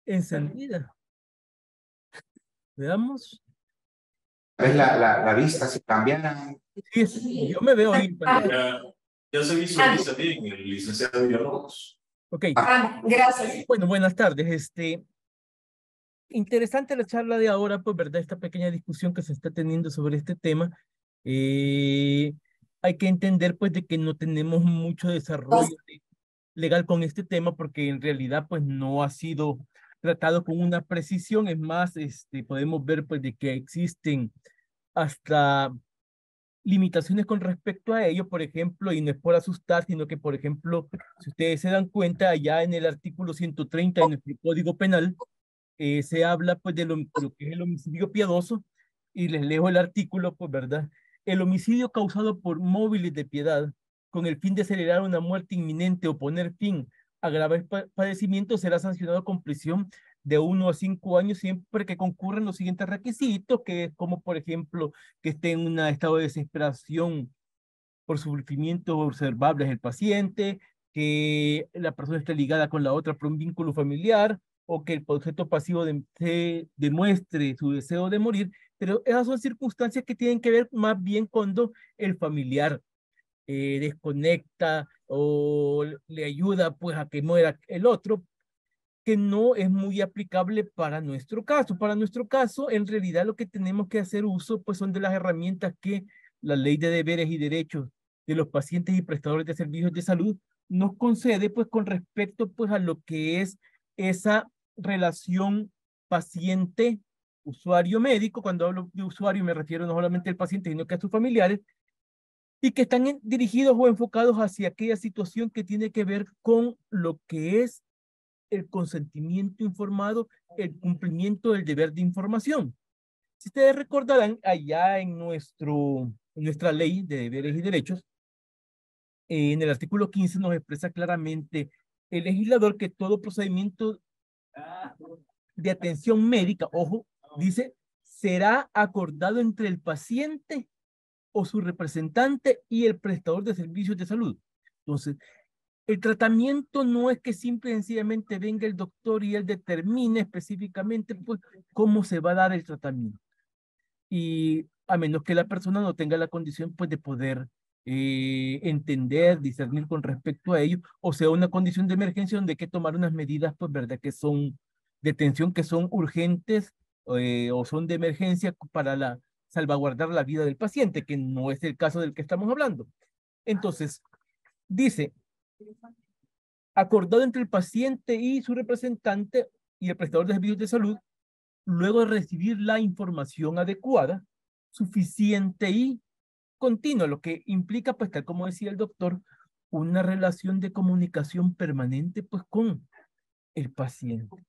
encendida. Veamos. ¿Ves la vista? Si cambian. Sí, yo me veo ahí. Ya se visualiza bien el licenciado Villalobos. Ok. Gracias. Bueno, buenas tardes. Interesante la charla de ahora, pues, ¿verdad? Esta pequeña discusión que se está teniendo sobre este tema. Hay que entender, pues, de que no tenemos mucho desarrollo legal con este tema porque en realidad, pues, no ha sido tratado con una precisión. Es más, podemos ver, pues, de que existen hasta limitaciones con respecto a ello, por ejemplo, y no es por asustar, sino que, por ejemplo, si ustedes se dan cuenta, allá en el artículo 130 de nuestro Código Penal, se habla, pues, de lo que es el homicidio piadoso, y les leo el artículo, pues, ¿verdad? El homicidio causado por móviles de piedad, con el fin de acelerar una muerte inminente o poner fin a graves padecimientos, será sancionado con prisión de 1 a 5 años siempre que concurran los siguientes requisitos, que es como, por ejemplo, que esté en un estado de desesperación por sufrimientos observables el paciente, que la persona esté ligada con la otra por un vínculo familiar, o que el objeto pasivo demuestre su deseo de morir, Pero esas son circunstancias que tienen que ver más bien cuando el familiar desconecta o le ayuda pues a que muera el otro, que no es muy aplicable para nuestro caso. Para nuestro caso, en realidad lo que tenemos que hacer uso pues son de las herramientas que la Ley de Deberes y Derechos de los pacientes y prestadores de servicios de salud nos concede pues con respecto pues a lo que es esa relación paciente usuario médico. Cuando hablo de usuario me refiero no solamente al paciente sino que a sus familiares, y que están dirigidos o enfocados hacia aquella situación que tiene que ver con lo que es el consentimiento informado, el cumplimiento del deber de información. Si ustedes recordarán, allá en nuestra ley de deberes y derechos, en el artículo 15 nos expresa claramente el legislador que todo procedimiento de atención médica, ojo, dice, será acordado entre el paciente o su representante y el prestador de servicios de salud. Entonces, el tratamiento no es que simple y sencillamente venga el doctor y él determine específicamente pues, cómo se va a dar el tratamiento. Y a menos que la persona no tenga la condición pues, de poder entender, discernir con respecto a ello, o sea, una condición de emergencia donde hay que tomar unas medidas, pues, verdad, que son de atención, que son urgentes o son de emergencia para salvaguardar la vida del paciente, que no es el caso del que estamos hablando. Entonces, dice, acordado entre el paciente y su representante y el prestador de servicios de salud, luego de recibir la información adecuada, suficiente y continua, lo que implica, pues, tal como decía el doctor, una relación de comunicación permanente, pues, con el paciente.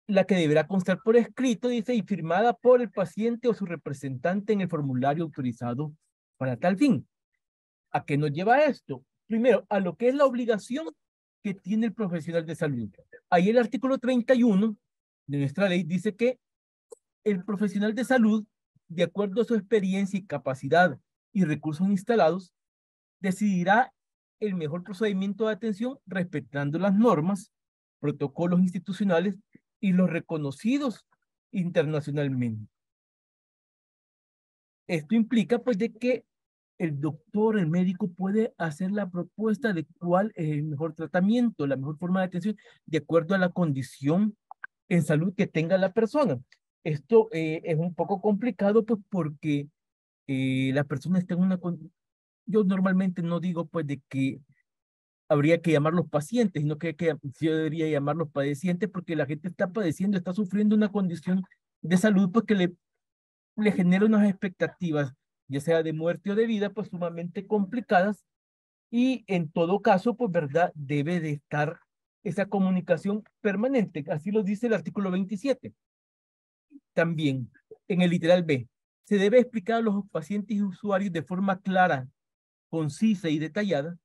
La que deberá constar por escrito, dice, y firmada por el paciente o su representante en el formulario autorizado para tal fin. ¿A qué nos lleva esto? Primero, a lo que es la obligación que tiene el profesional de salud. Ahí el artículo 31 de nuestra ley dice que el profesional de salud, de acuerdo a su experiencia y capacidad y recursos instalados, decidirá el mejor procedimiento de atención respetando las normas, protocolos institucionales y los reconocidos internacionalmente. Esto implica pues de que el doctor, el médico puede hacer la propuesta de cuál es el mejor tratamiento, la mejor forma de atención, de acuerdo a la condición en salud que tenga la persona. Esto es un poco complicado pues porque la persona está en una... Yo normalmente no digo pues de que habría que llamar los pacientes, sino que yo debería llamar los padecientes porque la gente está padeciendo, está sufriendo una condición de salud pues que le genera unas expectativas, ya sea de muerte o de vida, pues sumamente complicadas, y en todo caso, pues verdad, debe de estar esa comunicación permanente, así lo dice el artículo 27. También, en el literal B, se debe explicar a los pacientes y usuarios de forma clara, concisa y detallada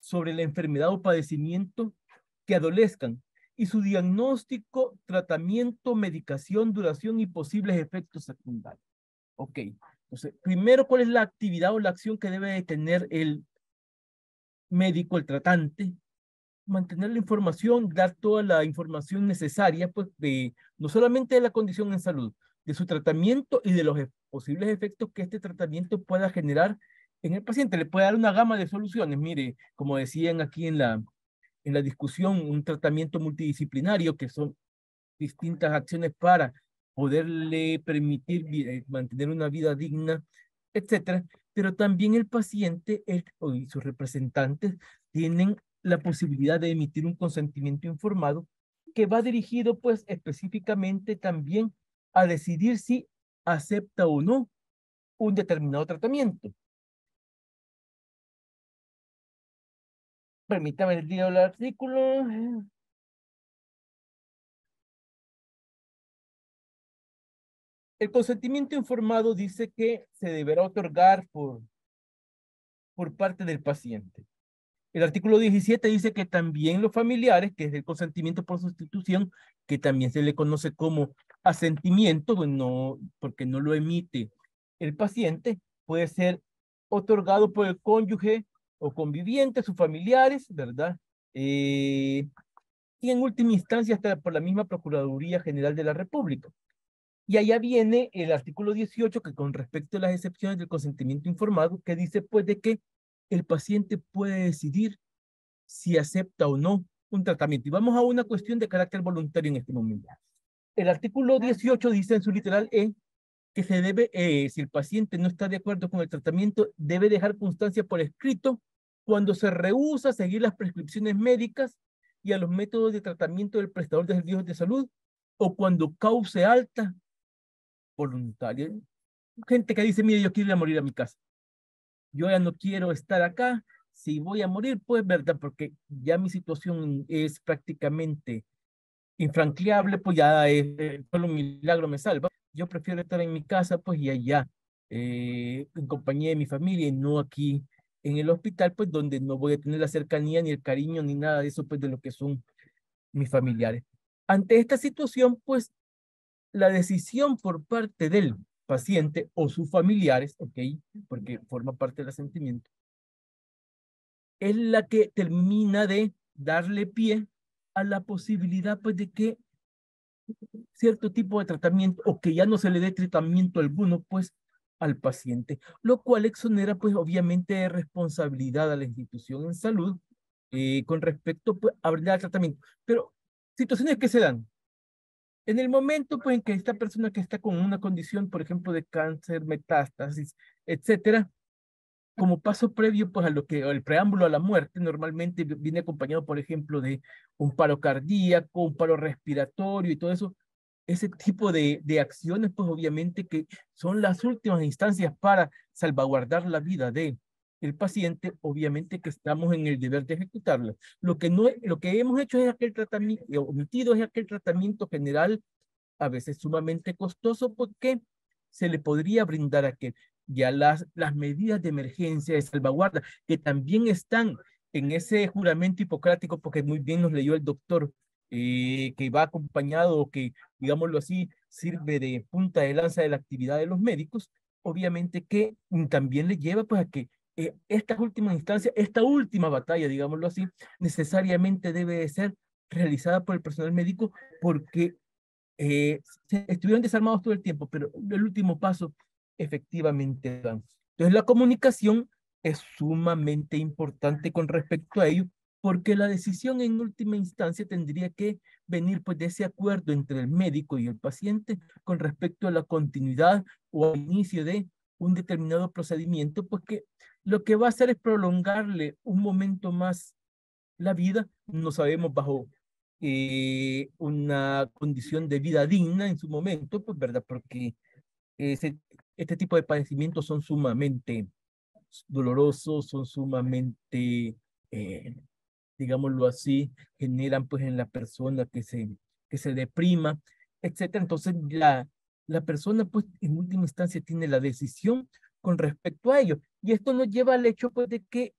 sobre la enfermedad o padecimiento que adolezcan y su diagnóstico, tratamiento, medicación, duración y posibles efectos secundarios. Ok, entonces, primero, ¿cuál es la actividad o la acción que debe de tener el médico, el tratante? Mantener la información, dar toda la información necesaria, pues, no solamente de la condición en salud, de su tratamiento y de los posibles efectos que este tratamiento pueda generar en el paciente. Le puede dar una gama de soluciones. Mire, como decían aquí en la discusión, un tratamiento multidisciplinario, que son distintas acciones para poderle permitir mantener una vida digna, etcétera. Pero también el paciente y sus representantes tienen la posibilidad de emitir un consentimiento informado que va dirigido pues específicamente también a decidir si acepta o no un determinado tratamiento. Permítame leer el artículo. El consentimiento informado dice que se deberá otorgar por parte del paciente. El artículo 17 dice que también los familiares, que es el consentimiento por sustitución, que también se le conoce como asentimiento, bueno, porque no lo emite el paciente, puede ser otorgado por el cónyuge o conviviente, sus familiares, ¿verdad? Y en última instancia hasta por la misma Procuraduría General de la República. Y allá viene el artículo 18, que con respecto a las excepciones del consentimiento informado, que dice pues de que el paciente puede decidir si acepta o no un tratamiento. Y vamos a una cuestión de carácter voluntario en este momento. El artículo 18 dice en su literal E que se debe, si el paciente no está de acuerdo con el tratamiento, debe dejar constancia por escrito cuando se rehúsa a seguir las prescripciones médicas y a los métodos de tratamiento del prestador de servicios de salud o cuando cause alta voluntaria. Gente que dice, mire, yo quiero ir a morir a mi casa. Yo ya no quiero estar acá. Si voy a morir, pues, ¿verdad? Porque ya mi situación es prácticamente infranqueable, pues ya solo un milagro me salva. Yo prefiero estar en mi casa, pues, y allá, en compañía de mi familia y no aquí en el hospital, pues, donde no voy a tener la cercanía, ni el cariño, ni nada de eso, pues, de lo que son mis familiares. Ante esta situación, pues, la decisión por parte del paciente o sus familiares, ¿ok? Porque forma parte del asentimiento, es la que termina de darle pie a la posibilidad, pues, de que cierto tipo de tratamiento o que ya no se le dé tratamiento alguno, pues, al paciente, lo cual exonera, pues, obviamente, de responsabilidad a la institución en salud con respecto, pues, a brindar tratamiento. Pero situaciones que se dan. En el momento, pues, en que esta persona que está con una condición, por ejemplo, de cáncer, metástasis, etcétera, como paso previo, pues, a lo que, el preámbulo a la muerte, normalmente viene acompañado, por ejemplo, de un paro cardíaco, un paro respiratorio y todo eso. Ese tipo de acciones, pues, obviamente que son las últimas instancias para salvaguardar la vida de el paciente, obviamente que estamos en el deber de ejecutarlas. Lo que hemos hecho es aquel tratamiento, omitido es aquel tratamiento general, a veces sumamente costoso, porque se le podría brindar a aquel. Ya las medidas de emergencia, de salvaguarda, que también están en ese juramento hipocrático, porque muy bien nos leyó el doctor, que va acompañado, que, digámoslo así, sirve de punta de lanza de la actividad de los médicos, obviamente que también le lleva pues a que estas últimas instancias, esta última batalla, digámoslo así, necesariamente debe de ser realizada por el personal médico, porque estuvieron desarmados todo el tiempo, pero el último paso efectivamente dan. Entonces la comunicación es sumamente importante con respecto a ello, porque la decisión en última instancia tendría que venir pues de ese acuerdo entre el médico y el paciente con respecto a la continuidad o al inicio de un determinado procedimiento, pues que lo que va a hacer es prolongarle un momento más la vida, no sabemos bajo una condición de vida digna en su momento, pues, ¿verdad? Porque este tipo de padecimientos son sumamente dolorosos, son sumamente, eh, digámoslo así, generan pues en la persona que se deprima, etcétera. Entonces, la persona, pues, en última instancia tiene la decisión con respecto a ello. Y esto nos lleva al hecho, pues, de que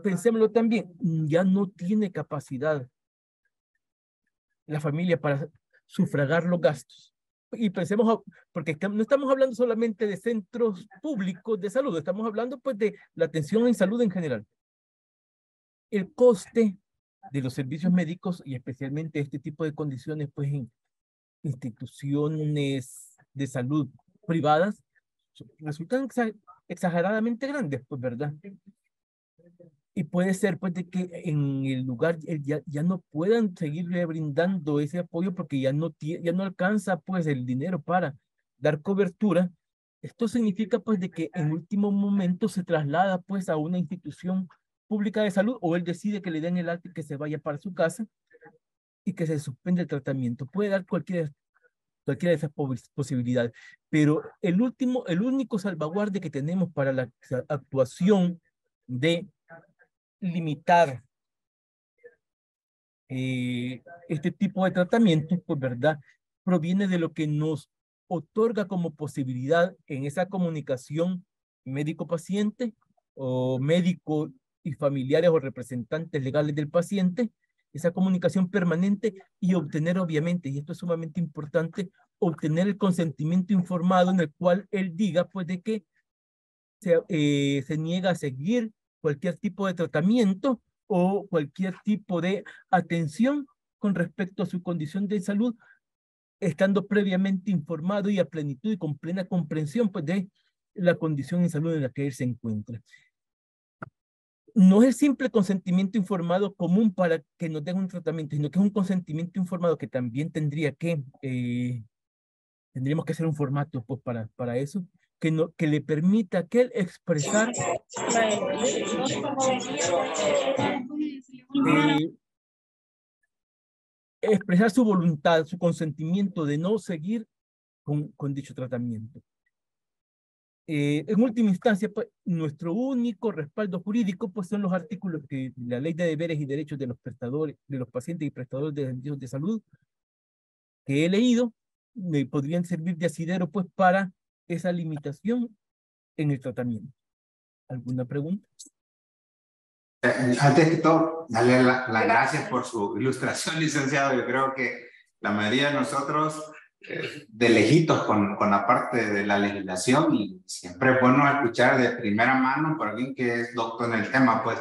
pensémoslo también, ya no tiene capacidad la familia para sufragar los gastos. Y pensemos, porque no estamos hablando solamente de centros públicos de salud, estamos hablando pues de la atención en salud en general. El coste de los servicios médicos y especialmente este tipo de condiciones pues en instituciones de salud privadas resultan exageradamente grandes, pues, ¿verdad? Y puede ser pues de que en el lugar ya no puedan seguirle brindando ese apoyo porque ya no alcanza pues el dinero para dar cobertura. Esto significa pues de que en último momento se traslada pues a una institución pública de salud o él decide que le den el alta y que se vaya para su casa y que se suspende el tratamiento. Puede dar cualquiera de esas posibilidades, pero el único salvaguarde que tenemos para la actuación de limitar este tipo de tratamientos, pues, ¿verdad? Proviene de lo que nos otorga como posibilidad en esa comunicación médico-paciente o médico y familiares o representantes legales del paciente, esa comunicación permanente y obtener, obviamente, y esto es sumamente importante, obtener el consentimiento informado en el cual él diga, pues, de que se niega a seguir cualquier tipo de tratamiento o cualquier tipo de atención con respecto a su condición de salud estando previamente informado y a plenitud y con plena comprensión pues, de la condición en salud en la que él se encuentra. No es el simple consentimiento informado común para que nos den un tratamiento, sino que es un consentimiento informado que también tendríamos que hacer un formato pues, para eso, que le permita a aquel expresar expresar su voluntad, su consentimiento de no seguir con dicho tratamiento. En última instancia, pues, nuestro único respaldo jurídico pues, son los artículos de la Ley de Deberes y Derechos de los prestadores, de los pacientes y prestadores de servicios de salud que he leído, me podrían servir de asidero pues, para esa limitación en el tratamiento. ¿Alguna pregunta? Antes que todo, darle las gracias por su ilustración, licenciado. Yo creo que la mayoría de nosotros de lejitos con la parte de la legislación, y siempre es bueno escuchar de primera mano por alguien que es doctor en el tema, pues,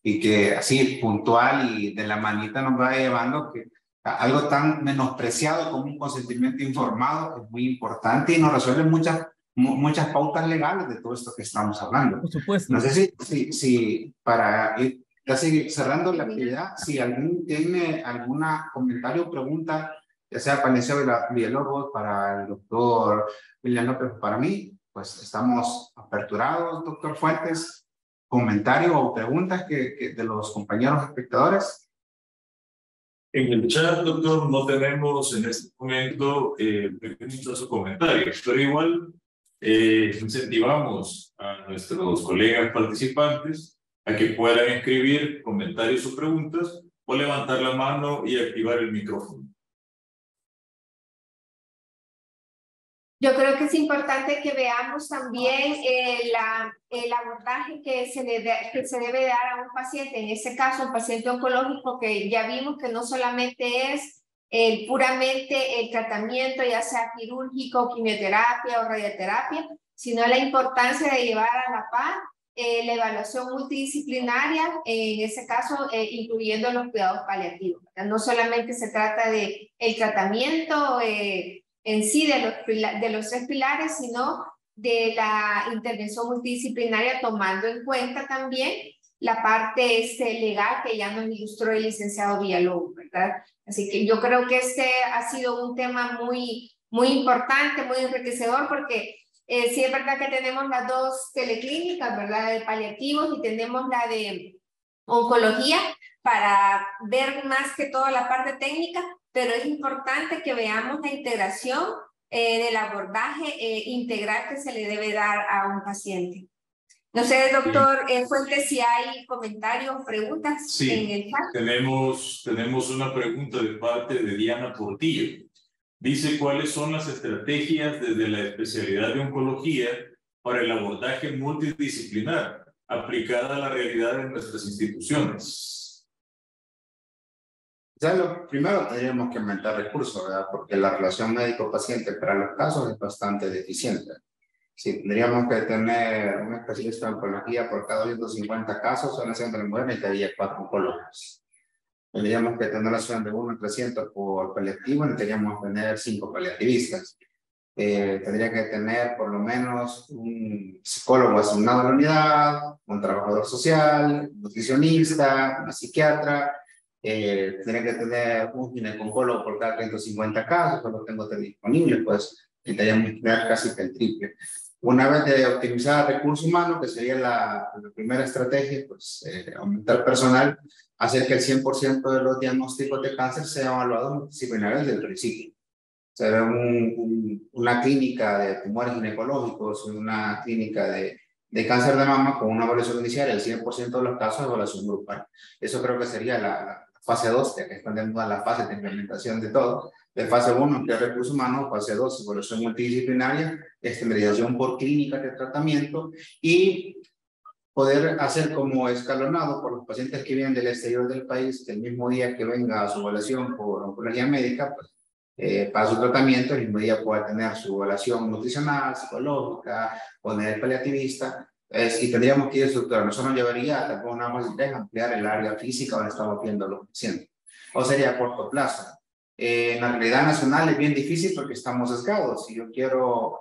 y que así puntual y de la manita nos va llevando que algo tan menospreciado como un consentimiento informado es muy importante y nos resuelve muchas pautas legales de todo esto que estamos hablando. Por supuesto. No sé si para ir casi cerrando la actividad, si alguien tiene algún comentario o pregunta, ya sea para el licenciado Villalobos, para el doctor William López, para mí, pues estamos aperturados, doctor Fuentes. ¿Comentarios o preguntas de los compañeros espectadores? En el chat, doctor, no tenemos en este momento preguntas o comentarios, pero igual incentivamos a nuestros colegas participantes a que puedan escribir comentarios o preguntas o levantar la mano y activar el micrófono. Yo creo que es importante que veamos también el abordaje que se debe dar a un paciente, en este caso un paciente oncológico, que ya vimos que no solamente es puramente el tratamiento, ya sea quirúrgico, quimioterapia o radioterapia, sino la importancia de llevar a la par la evaluación multidisciplinaria, en ese caso incluyendo los cuidados paliativos. No solamente se trata de el tratamiento en sí de los 3 pilares, sino de la intervención multidisciplinaria, tomando en cuenta también la parte legal que ya nos ilustró el licenciado Villalobos, ¿verdad? Así que yo creo que ha sido un tema muy importante, muy enriquecedor, porque sí es verdad que tenemos las 2 teleclínicas, ¿verdad? De paliativos, y tenemos la de oncología para ver más que todo la parte técnica, pero es importante que veamos la integración del abordaje integral que se le debe dar a un paciente. No sé, doctor Fuentes, si hay comentarios o preguntas en el chat. Tenemos una pregunta de parte de Diana Portillo. Dice, ¿cuáles son las estrategias desde la especialidad de oncología para el abordaje multidisciplinar aplicada a la realidad de nuestras instituciones? Ya lo primero tendríamos que aumentar recursos, ¿verdad? Porque la relación médico-paciente para los casos es bastante deficiente. Si tendríamos que tener un especialista en oncología por cada 150 casos, en la ciudad de la mujer necesitaría 4 oncólogos. Tendríamos que tener la ciudad de 1 en 300 por paliativo, necesitaríamos tener 5 paliativistas. Tendría que tener por lo menos un psicólogo asignado a la unidad, un trabajador social, un nutricionista, una psiquiatra. Tendría que tener un ginecólogo por cada 350 casos, solo tengo 3 disponibles, pues necesitaríamos tener casi el triple. Una vez de optimizar recursos humanos, que sería la primera estrategia, pues aumentar personal, hacer que el 100% de los diagnósticos de cáncer sean evaluados multidisciplinarios desde el principio. O sea, una clínica de tumores ginecológicos, una clínica de cáncer de mama con una evaluación inicial, el 100% de los casos de evaluación grupal. Eso creo que sería la fase 2, ya que estamos en la fase de implementación de todo. De fase 1, que es recursos humanos; fase 2, evaluación multidisciplinaria, estandarización por clínicas de tratamiento, y poder hacer como escalonado por los pacientes que vienen del exterior del país, que el mismo día que venga a su evaluación por oncología médica, pues para su tratamiento, el mismo día pueda tener su evaluación nutricional, psicológica, poner el paliativista, y tendríamos que ir estructurando. Eso nos llevaría a una más ampliar el área física donde estamos viendo a los pacientes. O sería a corto plazo. En la realidad nacional es bien difícil porque estamos sesgados. Si yo quiero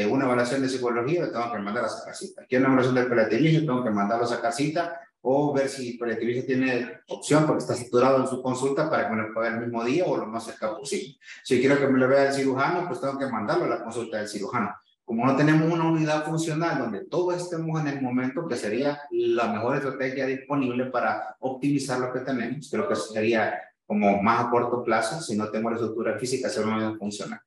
una evaluación de psicología, tengo que mandar a sacar cita. Quiero una evaluación del paliativismo, tengo que mandarlo a sacar cita o ver si el paliativismo tiene opción porque está saturado en su consulta para que me lo pueda el mismo día o lo más cerca posible. Si quiero que me lo vea el cirujano, pues tengo que mandarlo a la consulta del cirujano. Como no tenemos una unidad funcional donde todos estemos en el momento, que sería la mejor estrategia disponible para optimizar lo que tenemos, creo que sería como más a corto plazo, si no tengo la estructura física, hacer una unidad funcional.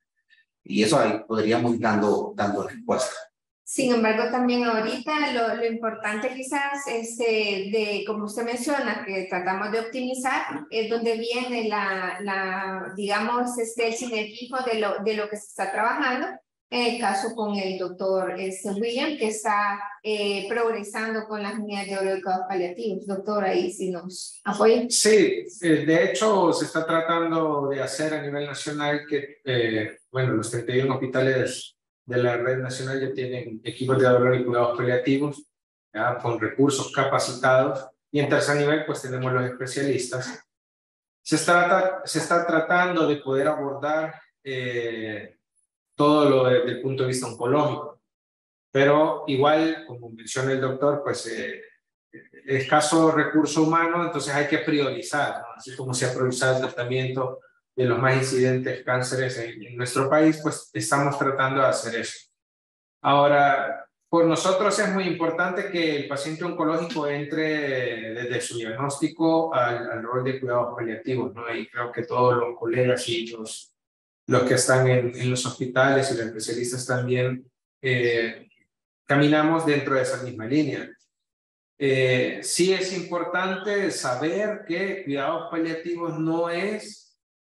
Y eso ahí podríamos ir dando respuesta. Sin embargo, también ahorita lo importante quizás es como usted menciona, que tratamos de optimizar, es donde viene digamos, el sinergismo de lo que se está trabajando. En el caso con el doctor William, que está progresando con las unidades de cuidados paliativos. Doctor, ahí si nos apoya. Sí, de hecho se está tratando de hacer a nivel nacional que, bueno, los 31 hospitales de la red nacional ya tienen equipos de dolor y cuidados paliativos, ya, con recursos capacitados, y en tercer nivel pues tenemos los especialistas. Se está tratando de poder abordar todo lo desde el punto de vista oncológico, pero igual, como menciona el doctor, pues escaso recurso humano, entonces hay que priorizar, ¿no? Así como se ha priorizado el tratamiento de los más incidentes cánceres en nuestro país, pues estamos tratando de hacer eso. Ahora, por nosotros es muy importante que el paciente oncológico entre desde su diagnóstico al rol de cuidados paliativos, ¿no? Y creo que todos los colegas y los que están en los hospitales y los especialistas también caminamos dentro de esa misma línea. Sí es importante saber que cuidados paliativos no es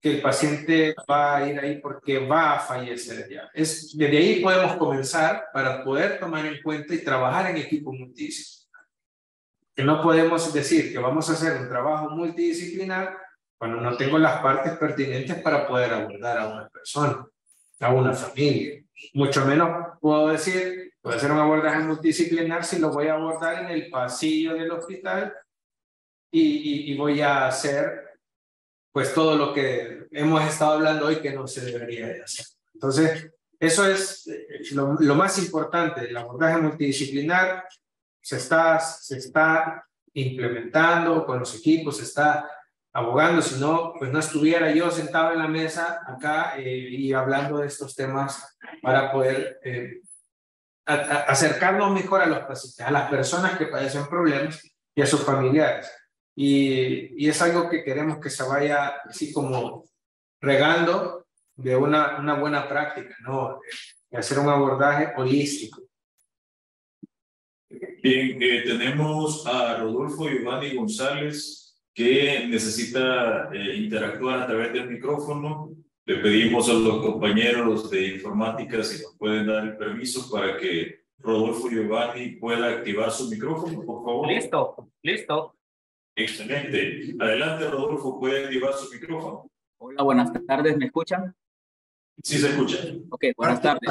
que el paciente va a ir ahí porque va a fallecer ya. Desde ahí podemos comenzar para poder tomar en cuenta y trabajar en equipo multidisciplinar. Que no podemos decir que vamos a hacer un trabajo multidisciplinar cuando no tengo las partes pertinentes para poder abordar a una persona, a una familia. Mucho menos puedo decir, puedo hacer un abordaje multidisciplinar si lo voy a abordar en el pasillo del hospital y voy a hacer pues todo lo que hemos estado hablando hoy que no se debería de hacer. Entonces, eso es lo más importante. El abordaje multidisciplinar se está implementando con los equipos, se está abogando, si no, pues no estuviera yo sentado en la mesa acá y hablando de estos temas para poder acercarnos mejor a los pacientes, a las personas que padecen problemas y a sus familiares. Y es algo que queremos que se vaya así como regando de una buena práctica, ¿no? De hacer un abordaje holístico. Bien, tenemos a Rodolfo Giovanni González que necesita interactuar a través del micrófono. Le pedimos a los compañeros de informática si nos pueden dar el permiso para que Rodolfo Giovanni pueda activar su micrófono, por favor. Listo. Excelente. Adelante, Rodolfo, puede activar su micrófono. Hola, buenas tardes, ¿me escuchan? Sí, se escucha. Ok, buenas tardes.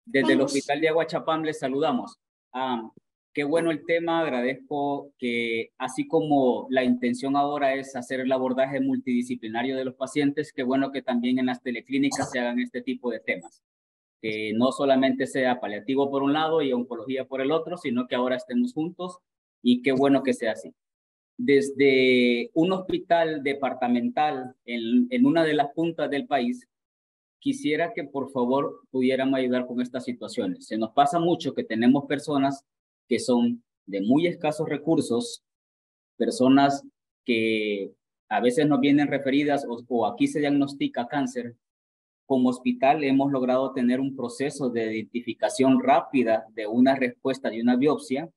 Desde el Hospital de Aguachapán les saludamos. Qué bueno el tema, agradezco que así como la intención ahora es hacer el abordaje multidisciplinario de los pacientes, qué bueno que también en las teleclínicas se hagan este tipo de temas. Que no solamente sea paliativo por un lado y oncología por el otro, sino que ahora estemos juntos y qué bueno que sea así. Desde un hospital departamental en una de las puntas del país, quisiera que por favor pudieran ayudar con estas situaciones. Se nos pasa mucho que tenemos personas que son de muy escasos recursos, personas que a veces nos vienen referidas o aquí se diagnostica cáncer. Como hospital hemos logrado tener un proceso de identificación rápida de una respuesta de una biopsia.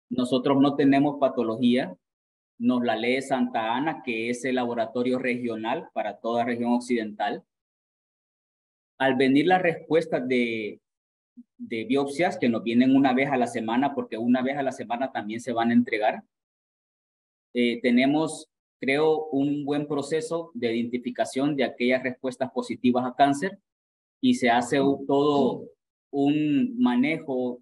Nosotros no tenemos patología, nos la lee Santa Ana, que es el laboratorio regional para toda región occidental. Al venir las respuestas de biopsias, que nos vienen una vez a la semana, porque una vez a la semana también se van a entregar, tenemos, creo, un buen proceso de identificación de aquellas respuestas positivas a cáncer y se hace todo un manejo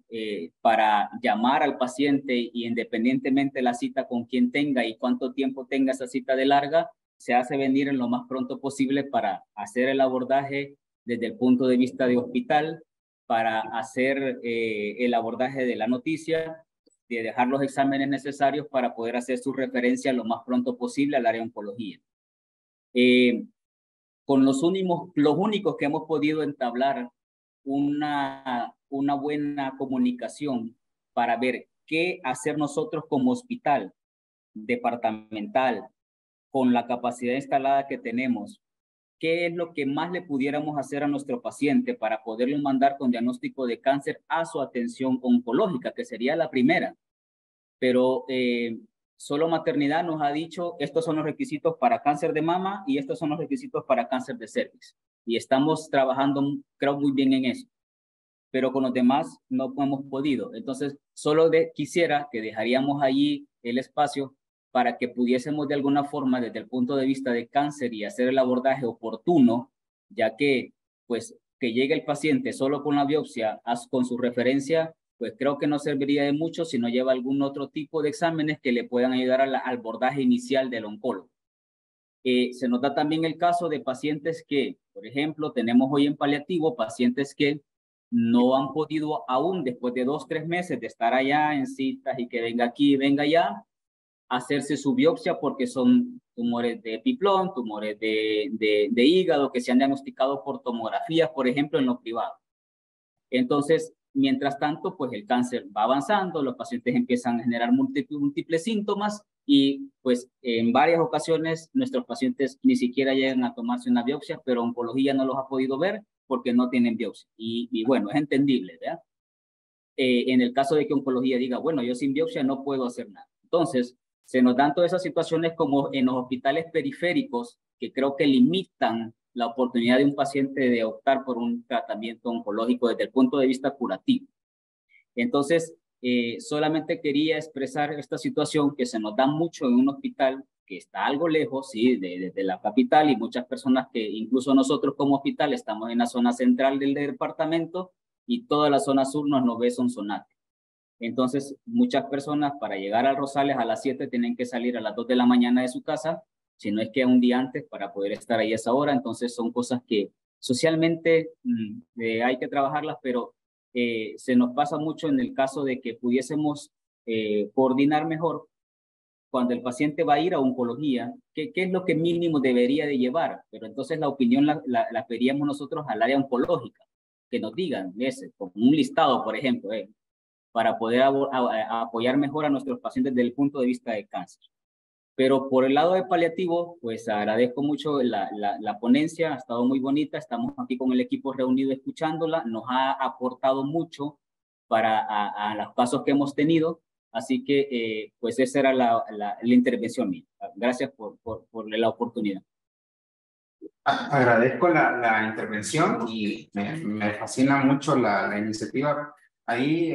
para llamar al paciente y independientemente de la cita con quien tenga y cuánto tiempo tenga esa cita de larga, se hace venir en lo más pronto posible para hacer el abordaje desde el punto de vista de hospital, para hacer el abordaje de la noticia, de dejar los exámenes necesarios para poder hacer su referencia lo más pronto posible al área de oncología. Con los únicos que hemos podido entablar una buena comunicación para ver qué hacer nosotros como hospital departamental, con la capacidad instalada que tenemos, qué es lo que más le pudiéramos hacer a nuestro paciente para poderlo mandar con diagnóstico de cáncer a su atención oncológica, que sería la primera. Pero solo maternidad nos ha dicho, estos son los requisitos para cáncer de mama y estos son los requisitos para cáncer de cervix. Y estamos trabajando, creo, muy bien en eso. Pero con los demás no hemos podido. Entonces, solo quisiera que dejaríamos allí el espacio para que pudiésemos de alguna forma, desde el punto de vista de cáncer, y hacer el abordaje oportuno, ya que, pues, que llegue el paciente solo con la biopsia, con su referencia, pues creo que no serviría de mucho si no lleva algún otro tipo de exámenes que le puedan ayudar al abordaje inicial del oncólogo. Se nota también el caso de pacientes que, por ejemplo, tenemos hoy en paliativo, pacientes que no han podido aún, después de 2 o 3 meses de estar allá en citas y que venga aquí, venga allá, hacerse su biopsia porque son tumores de piplón, tumores de hígado que se han diagnosticado por tomografías, por ejemplo, en lo privado. Entonces, mientras tanto, pues el cáncer va avanzando, los pacientes empiezan a generar múltiples síntomas y pues en varias ocasiones nuestros pacientes ni siquiera llegan a tomarse una biopsia, pero oncología no los ha podido ver porque no tienen biopsia. Y bueno, es entendible, ¿verdad? En el caso de que oncología diga, bueno, yo sin biopsia no puedo hacer nada. Entonces, se nos dan todas esas situaciones como en los hospitales periféricos que creo que limitan la oportunidad de un paciente de optar por un tratamiento oncológico desde el punto de vista curativo. Entonces, solamente quería expresar esta situación que se nos da mucho en un hospital que está algo lejos, sí, de la capital, y muchas personas que incluso nosotros como hospital estamos en la zona central del departamento y toda la zona sur nos ve sonsonate. Entonces, muchas personas para llegar a Rosales a las 7 tienen que salir a las 2 de la mañana de su casa, si no es que un día antes para poder estar ahí a esa hora. Entonces, son cosas que socialmente hay que trabajarlas, pero se nos pasa mucho en el caso de que pudiésemos coordinar mejor cuando el paciente va a ir a oncología, qué es lo que mínimo debería de llevar. Pero entonces la opinión la pedíamos nosotros al área oncológica, que nos digan, como un listado, por ejemplo, para poder apoyar mejor a nuestros pacientes desde el punto de vista de cáncer. Pero por el lado de paliativo, pues agradezco mucho la ponencia, ha estado muy bonita, estamos aquí con el equipo reunido escuchándola, nos ha aportado mucho para a los pasos que hemos tenido, así que pues esa era la intervención mía. Gracias por la oportunidad. Agradezco la intervención y me fascina mucho la iniciativa. Ahí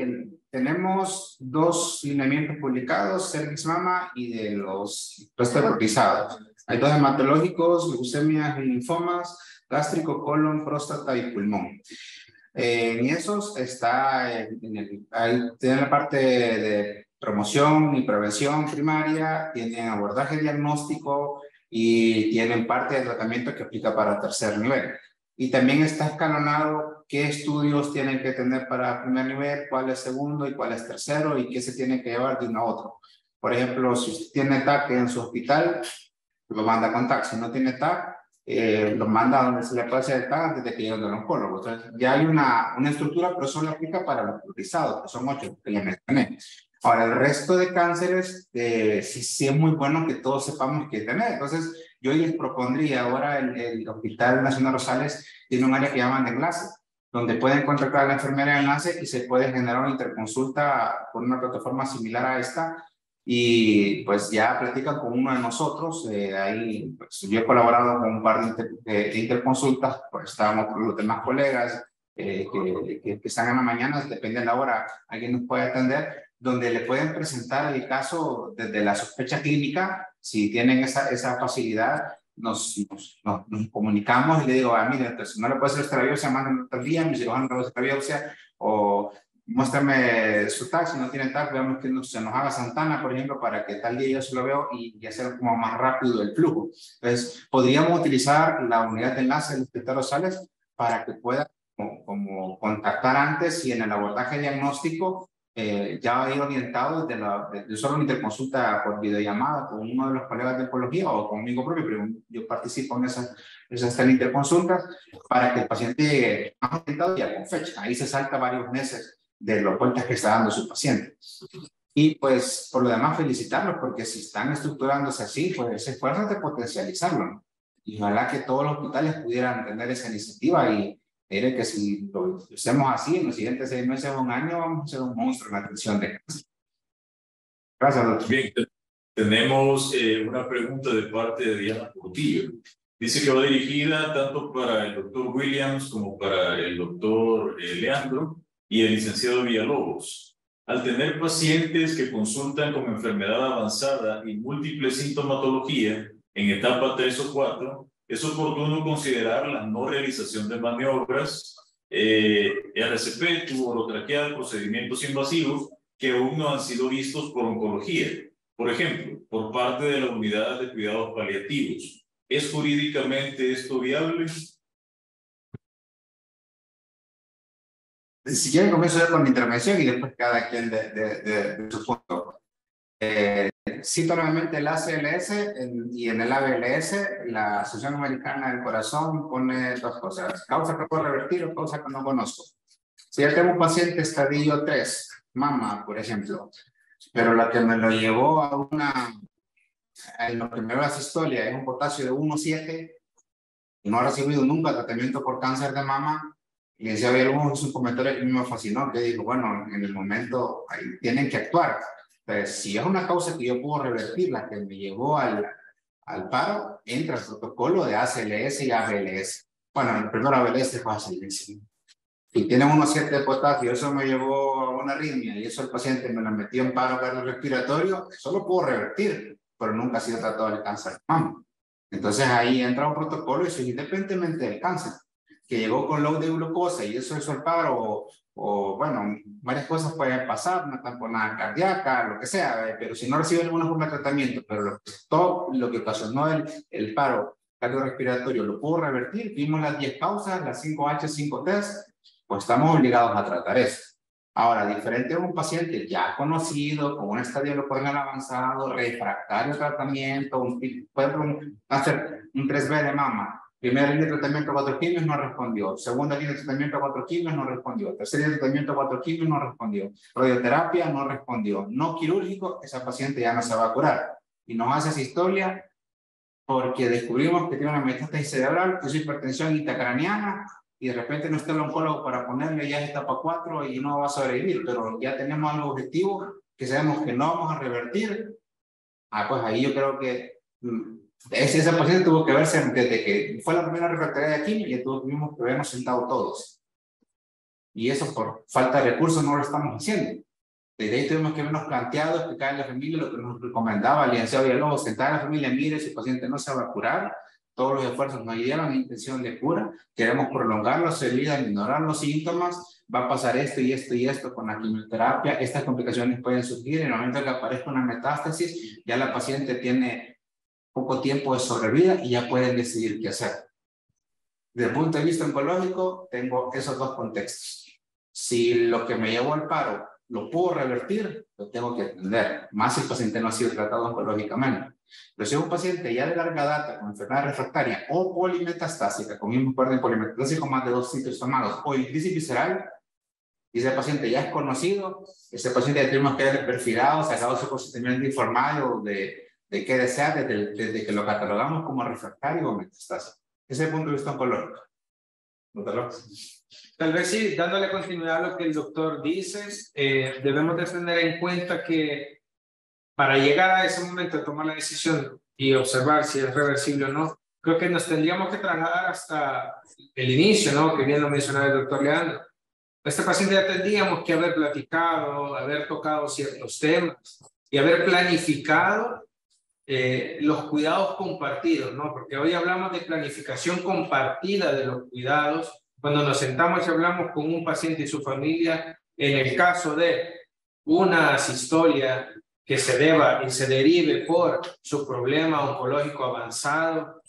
tenemos 2 lineamientos publicados, cervix mama y de los restos priorizados. Hay 2 hematológicos, leucemias y linfomas, gástrico, colon, próstata y pulmón. En esos está, ahí tiene la parte de promoción y prevención primaria, tienen abordaje diagnóstico y tienen parte del tratamiento que aplica para 3er nivel. Y también está escalonado qué estudios tienen que tener para 1er nivel, cuál es 2º y cuál es 3º y qué se tiene que llevar de uno a otro. Por ejemplo, si usted tiene TAC en su hospital, lo manda con TAC. Si no tiene TAC, lo manda a donde se le puede hacer el TAC antes de que llegue al oncólogo. Entonces, ya hay una estructura, pero solo aplica para los priorizados, que son 8 que ya mencioné. Ahora, el resto de cánceres, sí es muy bueno que todos sepamos qué tener. Entonces, yo les propondría ahora el Hospital Nacional Rosales tiene un área que llaman de enlace, donde pueden contactar a la enfermera de enlace y se puede generar una interconsulta por una plataforma similar a esta y pues ya platican con uno de nosotros. Ahí pues, yo he colaborado con un par de interconsultas, pues estábamos con los demás colegas que están en la mañana, depende de la hora, alguien nos puede atender, donde le pueden presentar el caso desde la sospecha clínica. Si tienen esa facilidad, nos comunicamos y le digo, mire, entonces no le puede hacer esta biopsia, mándenme otro día, mi cirujano no le puede hacer la biopsia, o muéstrame su tag, si no tiene tag, veamos que se nos haga Santana, por ejemplo, para que tal día yo se lo veo y hacer como más rápido el flujo. Entonces, podríamos utilizar la unidad de enlace del hospital Rosales para que pueda como contactar antes y en el abordaje diagnóstico ya ir orientado de solo una interconsulta por videollamada con uno de los colegas de oncología o conmigo propio, pero yo participo en esas interconsultas para que el paciente llegue más orientado ya con fecha. Ahí se salta varios meses de los vueltas que está dando su paciente. Y pues por lo demás felicitarlos porque si están estructurándose así, pues esfuerzan de potencializarlo, ¿no? Y ojalá que todos los hospitales pudieran tener esa iniciativa y diré que si lo hacemos así en los siguientes 6 meses o un año vamos a ser un monstruo en la atención de cáncer. Gracias, doctor. Bien, tenemos una pregunta de parte de Diana Portillo. Dice que va dirigida tanto para el doctor Williams como para el doctor Leandro y el licenciado Villalobos. Al tener pacientes que consultan con enfermedad avanzada y múltiple sintomatología en etapa 3 o 4, es oportuno considerar la no realización de maniobras, RCP, tubo orotraqueal, procedimientos invasivos que aún no han sido vistos por oncología. Por ejemplo, por parte de la unidad de cuidados paliativos. ¿Es jurídicamente esto viable? Si quieren, comienzo yo con mi intervención y después cada quien de su punto. Cito nuevamente el ACLS y en el ABLS, la Asociación Americana del Corazón pone 2 cosas: causa que puedo revertir o causa que no conozco. Si ya tengo un paciente estadio 3, mama, por ejemplo, pero la que me lo llevó en lo que me va a historia es un potasio de 1,7 y no ha recibido nunca tratamiento por cáncer de mama, y decía, había un comentario que me fascinó, que dijo, bueno, en el momento ahí tienen que actuar. Entonces, si es una causa que yo puedo revertir, la que me llevó al paro, entra el protocolo de ACLS y ABLS. Bueno, el primer ABLS es ACLS. Si tiene 1,7 de potasio, eso me llevó a una arritmia y eso el paciente me la metió en paro cardiorrespiratorio, eso lo puedo revertir, pero nunca ha sido tratado el cáncer de mama. Entonces ahí entra un protocolo y eso es independientemente del cáncer, que llegó con low de glucosa y eso hizo el paro, o bueno, varias cosas pueden pasar, una tamponada cardíaca, lo que sea, pero si no recibe ninguna forma de tratamiento, pero lo que ocasionó el paro cardiorrespiratorio lo pudo revertir, vimos las 10 causas, las 5H, 5T, pues estamos obligados a tratar eso. Ahora, diferente a un paciente ya conocido, con un estadio locorenal avanzado, refractario tratamiento, puede hacer un 3B de mama. Primera línea de tratamiento a 4 quimios no respondió. Segunda línea de tratamiento a 4 quimios no respondió. Tercera línea de tratamiento a 4 quimios no respondió. Radioterapia no respondió. No quirúrgico, esa paciente ya no se va a curar. Y nos hace esa historia porque descubrimos que tiene una metástasis cerebral, que es hipertensión intracraneana, y de repente no está el oncólogo para ponerle ya etapa 4 y no va a sobrevivir, pero ya tenemos algo objetivo que sabemos que no vamos a revertir. Pues ahí yo creo que ese paciente tuvo que verse desde que fue la primera refractaria de quimio y tuvimos que vernos sentados todos. Y eso por falta de recursos no lo estamos haciendo. Desde ahí tuvimos que vernos planteado, explicar a la familia lo que nos recomendaba el licenciado Villalobos, sentar a la familia, mire, si el paciente no se va a curar, todos los esfuerzos no llevan a intención de cura, queremos prolongar la salida, ignorar los síntomas, va a pasar esto y esto y esto con la quimioterapia, estas complicaciones pueden surgir, en el momento que aparezca una metástasis, ya la paciente tiene poco tiempo de sobrevida y ya pueden decidir qué hacer. Desde el punto de vista oncológico, tengo esos 2 contextos. Si lo que me llevó al paro lo puedo revertir, lo tengo que atender, más si el paciente no ha sido tratado oncológicamente. Pero si es un paciente ya de larga data con enfermedad refractaria o polimetastásica, con mismo orden polimetastásico más de 2 sitios tomados, o crisis visceral, y ese paciente ya es conocido, ese paciente ya tenemos que haber perfilado, sacado su consentimiento informado de qué desea desde que lo catalogamos como refractario o metastásico. Ese es el punto de vista oncológico. Tal vez sí, dándole continuidad a lo que el doctor dice, debemos de tener en cuenta que para llegar a ese momento de tomar la decisión y observar si es reversible o no, creo que nos tendríamos que trasladar hasta el inicio, ¿no? Que bien lo mencionaba el doctor Leandro. Este paciente ya tendríamos que haber platicado, haber tocado ciertos temas y haber planificado los cuidados compartidos, ¿no? Porque hoy hablamos de planificación compartida de los cuidados. Cuando nos sentamos y hablamos con un paciente y su familia, en el caso de una asistolia que se deba y se derive por su problema oncológico avanzado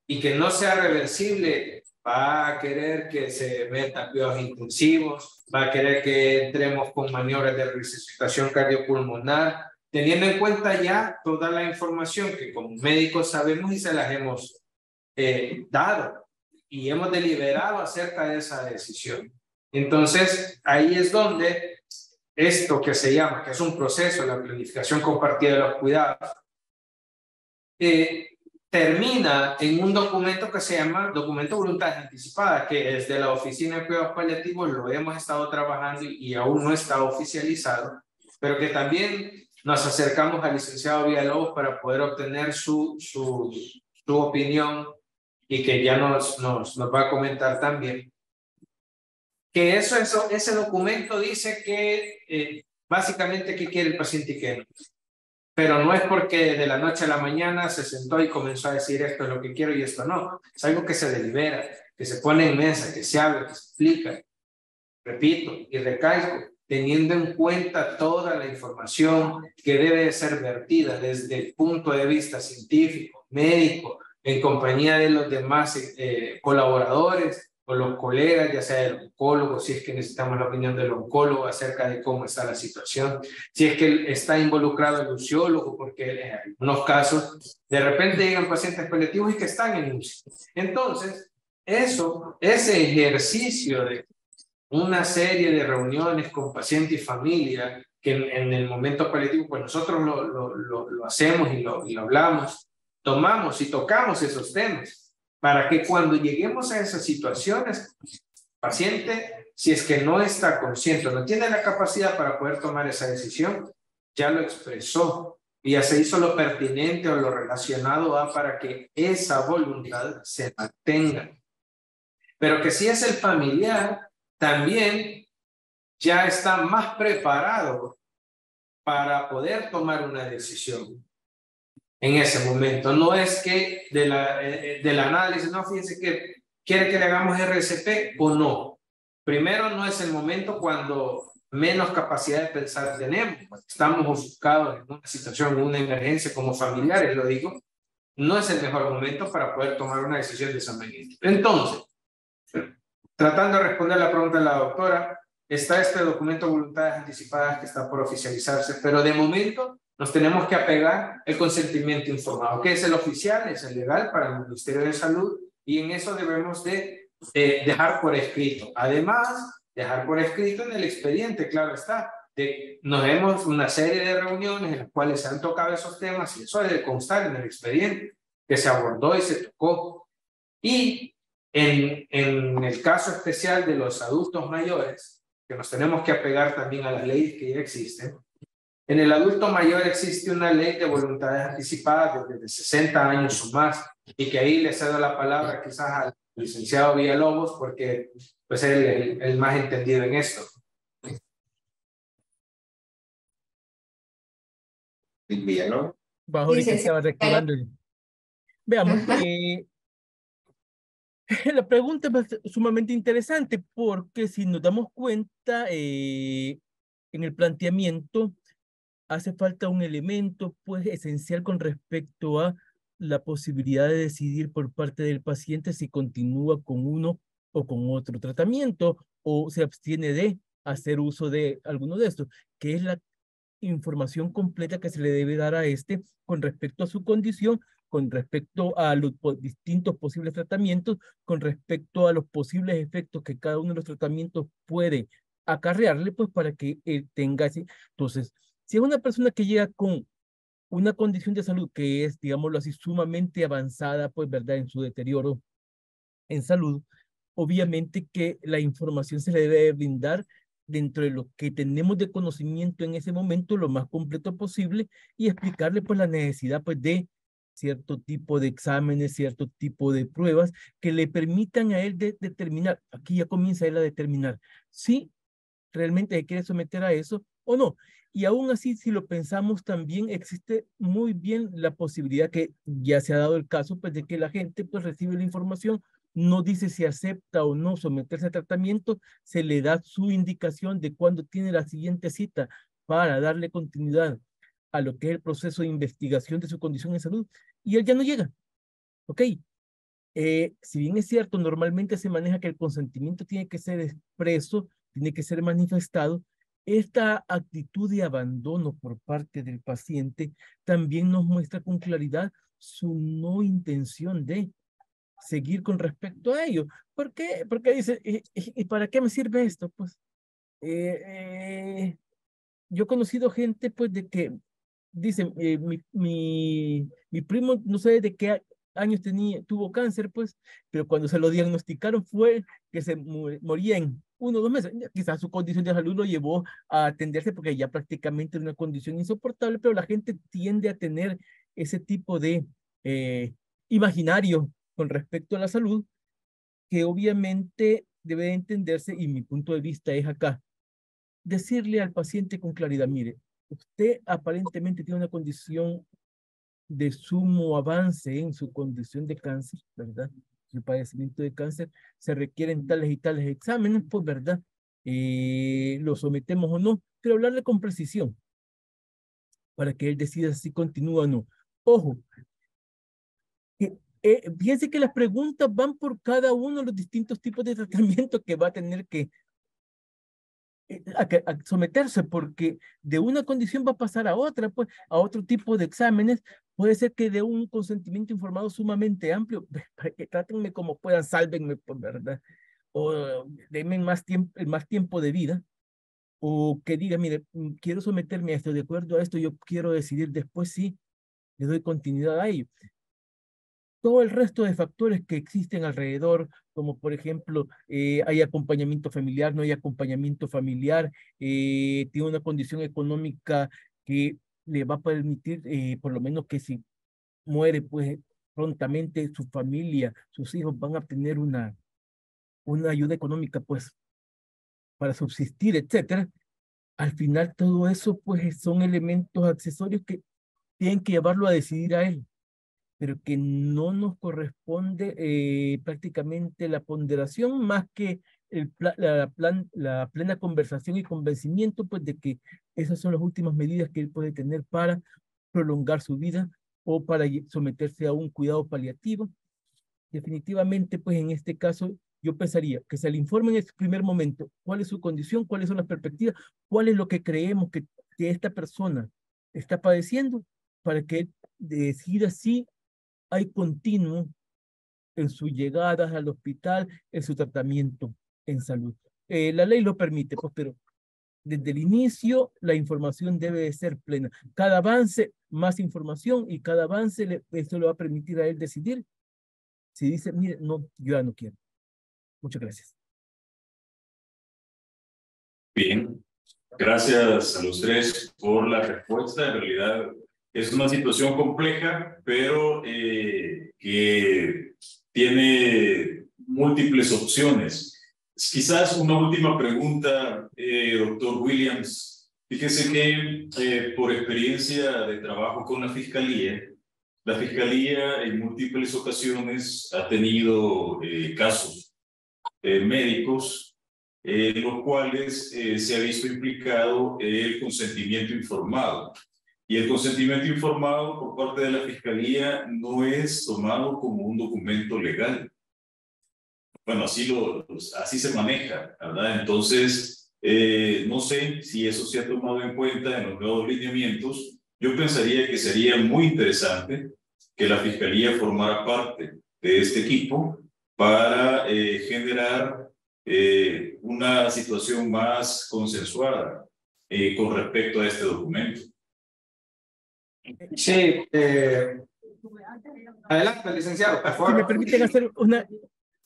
y que no sea reversible, va a querer que se meta cuidados intensivos, va a querer que entremos con maniobras de resucitación cardiopulmonar, teniendo en cuenta ya toda la información que como médicos sabemos y se las hemos dado y hemos deliberado acerca de esa decisión. Entonces, ahí es donde esto que se llama, que es un proceso, la planificación compartida de los cuidados, termina en un documento que se llama documento de voluntades anticipadas, que desde la Oficina de Cuidados Paliativos lo hemos estado trabajando y aún no está oficializado, pero que también nos acercamos al licenciado Villalobos para poder obtener su opinión y que ya nos va a comentar también. Que ese documento dice que básicamente qué quiere el paciente y qué no. Pero no es porque de la noche a la mañana se sentó y comenzó a decir esto es lo que quiero y esto no. Es algo que se delibera, que se pone en mesa, que se habla, que se explica. Repito y recalco, teniendo en cuenta toda la información que debe de ser vertida desde el punto de vista científico, médico, en compañía de los demás colaboradores o los colegas, ya sea el oncólogo, si es que necesitamos la opinión del oncólogo acerca de cómo está la situación, si es que está involucrado el uciólogo, porque en algunos casos de repente llegan pacientes paliativos y que están en UCI. Entonces, ese ejercicio de una serie de reuniones con paciente y familia, que en el momento paliativo, pues nosotros lo hacemos y lo hablamos, tomamos y tocamos esos temas, para que cuando lleguemos a esas situaciones, el paciente, si es que no está consciente, no tiene la capacidad para poder tomar esa decisión, ya lo expresó y ya se hizo lo pertinente o lo relacionado a para que esa voluntad se mantenga. Pero que si es el familiar, también ya está más preparado para poder tomar una decisión en ese momento. No es que del análisis, no, fíjense que quiere que le hagamos RCP o no. Primero, no es el momento cuando menos capacidad de pensar tenemos. Estamos ofuscados en una situación, en una emergencia como familiares, lo digo. No es el mejor momento para poder tomar una decisión de esa magnitud. Entonces, tratando de responder la pregunta de la doctora, está este documento de voluntades anticipadas que está por oficializarse, pero de momento nos tenemos que apegar al consentimiento informado, que es el oficial, es el legal para el Ministerio de Salud, y en eso debemos de dejar por escrito. Además, dejar por escrito en el expediente, claro está, nos vemos una serie de reuniones en las cuales se han tocado esos temas y eso debe constar en el expediente, que se abordó y se tocó. Y en el caso especial de los adultos mayores, que nos tenemos que apegar también a las leyes que ya existen, en el adulto mayor existe una ley de voluntades anticipadas desde 60 años o más, y que ahí le cedo la palabra quizás al licenciado Villalobos, porque pues él es el más entendido en esto. Villalobos. Bajo ahorita estaba recordando. Veamos, la pregunta es sumamente interesante porque si nos damos cuenta en el planteamiento hace falta un elemento pues esencial con respecto a la posibilidad de decidir por parte del paciente si continúa con uno o con otro tratamiento o se abstiene de hacer uso de alguno de estos, que es la información completa que se le debe dar a este con respecto a su condición, con respecto a los distintos posibles tratamientos, con respecto a los posibles efectos que cada uno de los tratamientos puede acarrearle, pues para que él tenga ese. Entonces, si es una persona que llega con una condición de salud que es, digámoslo así, sumamente avanzada, pues, ¿verdad?, en su deterioro en salud, obviamente que la información se le debe brindar dentro de lo que tenemos de conocimiento en ese momento, lo más completo posible, y explicarle, pues, la necesidad, pues, de cierto tipo de exámenes, cierto tipo de pruebas que le permitan a él determinar, aquí ya comienza él a determinar si realmente se quiere someter a eso o no. Y aún así, si lo pensamos también, existe muy bien la posibilidad que ya se ha dado el caso, pues, de que la gente, pues, recibe la información no dice si acepta o no someterse a tratamiento, se le da su indicación de cuándo tiene la siguiente cita para darle continuidad a lo que es el proceso de investigación de su condición de salud, y él ya no llega. ¿Ok? Si bien es cierto, normalmente se maneja que el consentimiento tiene que ser expreso, tiene que ser manifestado, esta actitud de abandono por parte del paciente también nos muestra con claridad su no intención de seguir con respecto a ello. ¿Por qué? Porque dice, ¿y para qué me sirve esto? Pues yo he conocido gente pues de que dicen, mi primo no sé de qué años tuvo cáncer, pues, pero cuando se lo diagnosticaron fue que se moría en 1 o 2 meses. Quizás su condición de salud lo llevó a atenderse porque ya prácticamente era una condición insoportable, pero la gente tiende a tener ese tipo de imaginario con respecto a la salud, que obviamente debe entenderse, y mi punto de vista es acá, decirle al paciente con claridad, mire, usted aparentemente tiene una condición de sumo avance en su condición de cáncer, ¿verdad? Su padecimiento de cáncer, se requieren tales y tales exámenes, pues, ¿verdad? Lo sometemos o no, pero hablarle con precisión para que él decida si continúa o no. Ojo, fíjense que las preguntas van por cada uno de los distintos tipos de tratamiento que va a tener que a someterse, porque de una condición va a pasar a otra, pues a otro tipo de exámenes. Puede ser que de un consentimiento informado sumamente amplio, para que trátenme como puedan, sálvenme, pues, ¿verdad? O denme más tiempo de vida, o que diga, mire, quiero someterme a esto, de acuerdo a esto, yo quiero decidir después si le doy continuidad a ello. Todo el resto de factores que existen alrededor, como por ejemplo, hay acompañamiento familiar, no hay acompañamiento familiar, tiene una condición económica que le va a permitir, por lo menos que si muere, pues prontamente su familia, sus hijos van a tener una ayuda económica, pues, para subsistir, etcétera. Al final todo eso, pues, son elementos accesorios que tienen que llevarlo a decidir a él, pero que no nos corresponde prácticamente la ponderación más que la plena conversación y convencimiento, pues, de que esas son las últimas medidas que él puede tener para prolongar su vida o para someterse a un cuidado paliativo. Definitivamente, pues en este caso, yo pensaría que se le informe en el primer momento cuál es su condición, cuáles son las perspectivas, cuál es lo que creemos que esta persona está padeciendo, para que decida si hay continuo en sus llegadas al hospital, en su tratamiento en salud. La ley lo permite, pues, pero desde el inicio la información debe de ser plena. Cada avance, más información, y cada avance esto le va a permitir a él decidir si dice, mire, no, yo ya no quiero. Muchas gracias. Bien, gracias a los tres por la respuesta. En realidad es una situación compleja, pero que tiene múltiples opciones. Quizás una última pregunta, doctor Williams. Fíjese que por experiencia de trabajo con la Fiscalía en múltiples ocasiones ha tenido casos médicos los cuales se ha visto implicado el consentimiento informado. Y el consentimiento informado por parte de la Fiscalía no es tomado como un documento legal. Bueno, así se maneja, ¿verdad? Entonces, no sé si eso se ha tomado en cuenta en los nuevos lineamientos. Yo pensaría que sería muy interesante que la Fiscalía formara parte de este equipo para generar una situación más consensuada con respecto a este documento. Sí, adelante, licenciado, por favor. Si me permiten hacer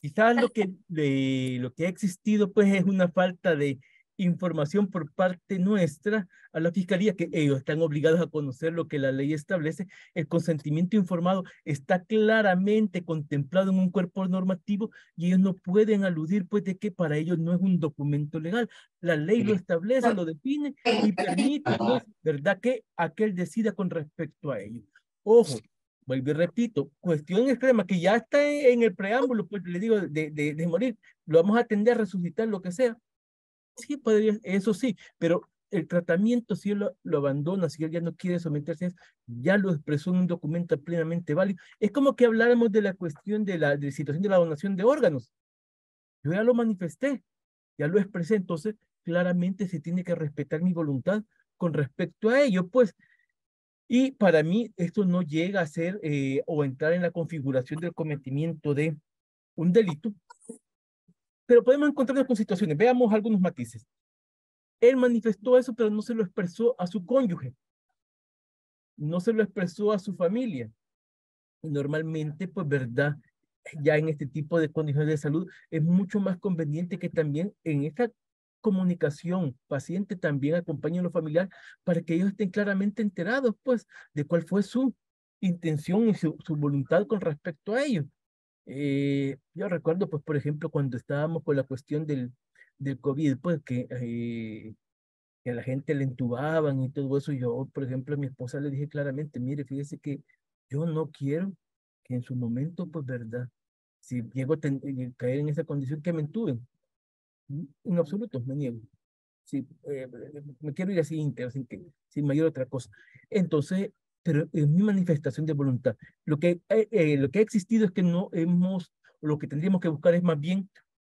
quizás lo que ha existido, pues, es una falta de información por parte nuestra a la Fiscalía, que ellos están obligados a conocer lo que la ley establece. El consentimiento informado está claramente contemplado en un cuerpo normativo y ellos no pueden aludir, pues, de que para ellos no es un documento legal. La ley lo establece, lo define y permite, pues, ¿verdad?, que aquel decida con respecto a ello. Ojo, Vuelvo y repito, cuestión extrema que ya está en el preámbulo, pues le digo, de morir, lo vamos a atender, a resucitar, lo que sea. Sí, podría, eso sí, pero el tratamiento, si él lo abandona, si él ya no quiere someterse a eso, ya lo expresó en un documento plenamente válido. Es como que habláramos de la cuestión de la situación de la donación de órganos. Yo ya lo manifesté, ya lo expresé, entonces claramente se tiene que respetar mi voluntad con respecto a ello, pues. Y para mí esto no llega a ser o entrar en la configuración del cometimiento de un delito, pero podemos encontrarnos con situaciones. Veamos algunos matices. Él manifestó eso, pero no se lo expresó a su cónyuge, no se lo expresó a su familia. Y normalmente, pues, verdad, ya en este tipo de condiciones de salud es mucho más conveniente que también en esta comunicación paciente también acompañen a los familiares para que ellos estén claramente enterados, pues, de cuál fue su intención y su voluntad con respecto a ello. Yo recuerdo, pues, por ejemplo, cuando estábamos con la cuestión del COVID, pues, que a la gente le entubaban y todo eso, yo, por ejemplo, a mi esposa le dije claramente, mire, fíjese que yo no quiero que en su momento, pues, verdad, si llego a caer en esa condición, que me entuben. En absoluto, me niego. Sí, me quiero ir así íntegro, sin mayor otra cosa. Entonces, pero es mi manifestación de voluntad. Lo que ha existido es que no hemos, lo que tendríamos que buscar es más bien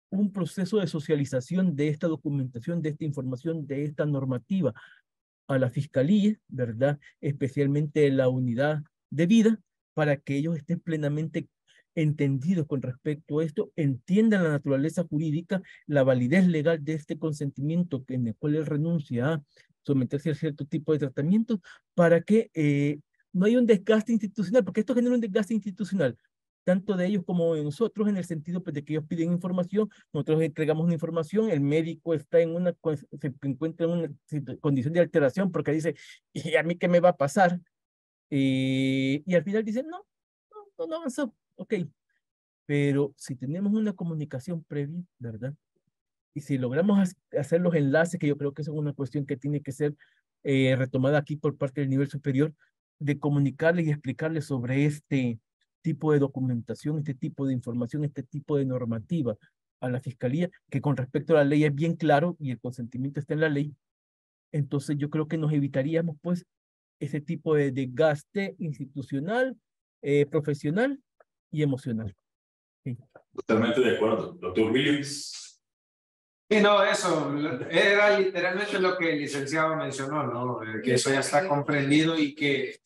un proceso de socialización de esta documentación, de esta información, de esta normativa a la fiscalía, ¿verdad? Especialmente la unidad de vida, para que ellos estén plenamente entendidos con respecto a esto, entiendan la naturaleza jurídica, la validez legal de este consentimiento en el cual él renuncia a someterse a cierto tipo de tratamiento, para que no haya un desgaste institucional, porque esto genera un desgaste institucional, tanto de ellos como de nosotros, en el sentido, pues, de que ellos piden información, nosotros entregamos una información, el médico está se encuentra en una condición de alteración porque dice, ¿y a mí qué me va a pasar? Y al final dice, no avanzó, ok, pero si tenemos una comunicación previa, ¿verdad? Y si logramos hacer los enlaces, que yo creo que eso es una cuestión que tiene que ser retomada aquí por parte del nivel superior, de comunicarles y explicarles sobre este tipo de documentación, este tipo de información, este tipo de normativa a la fiscalía, que con respecto a la ley es bien claro y el consentimiento está en la ley. Entonces yo creo que nos evitaríamos, pues, ese tipo de desgaste institucional, profesional y emocional. Sí. Totalmente de acuerdo. Doctor Williams. Sí, no, eso era literalmente lo que el licenciado mencionó, ¿no? Que eso ya está comprendido y que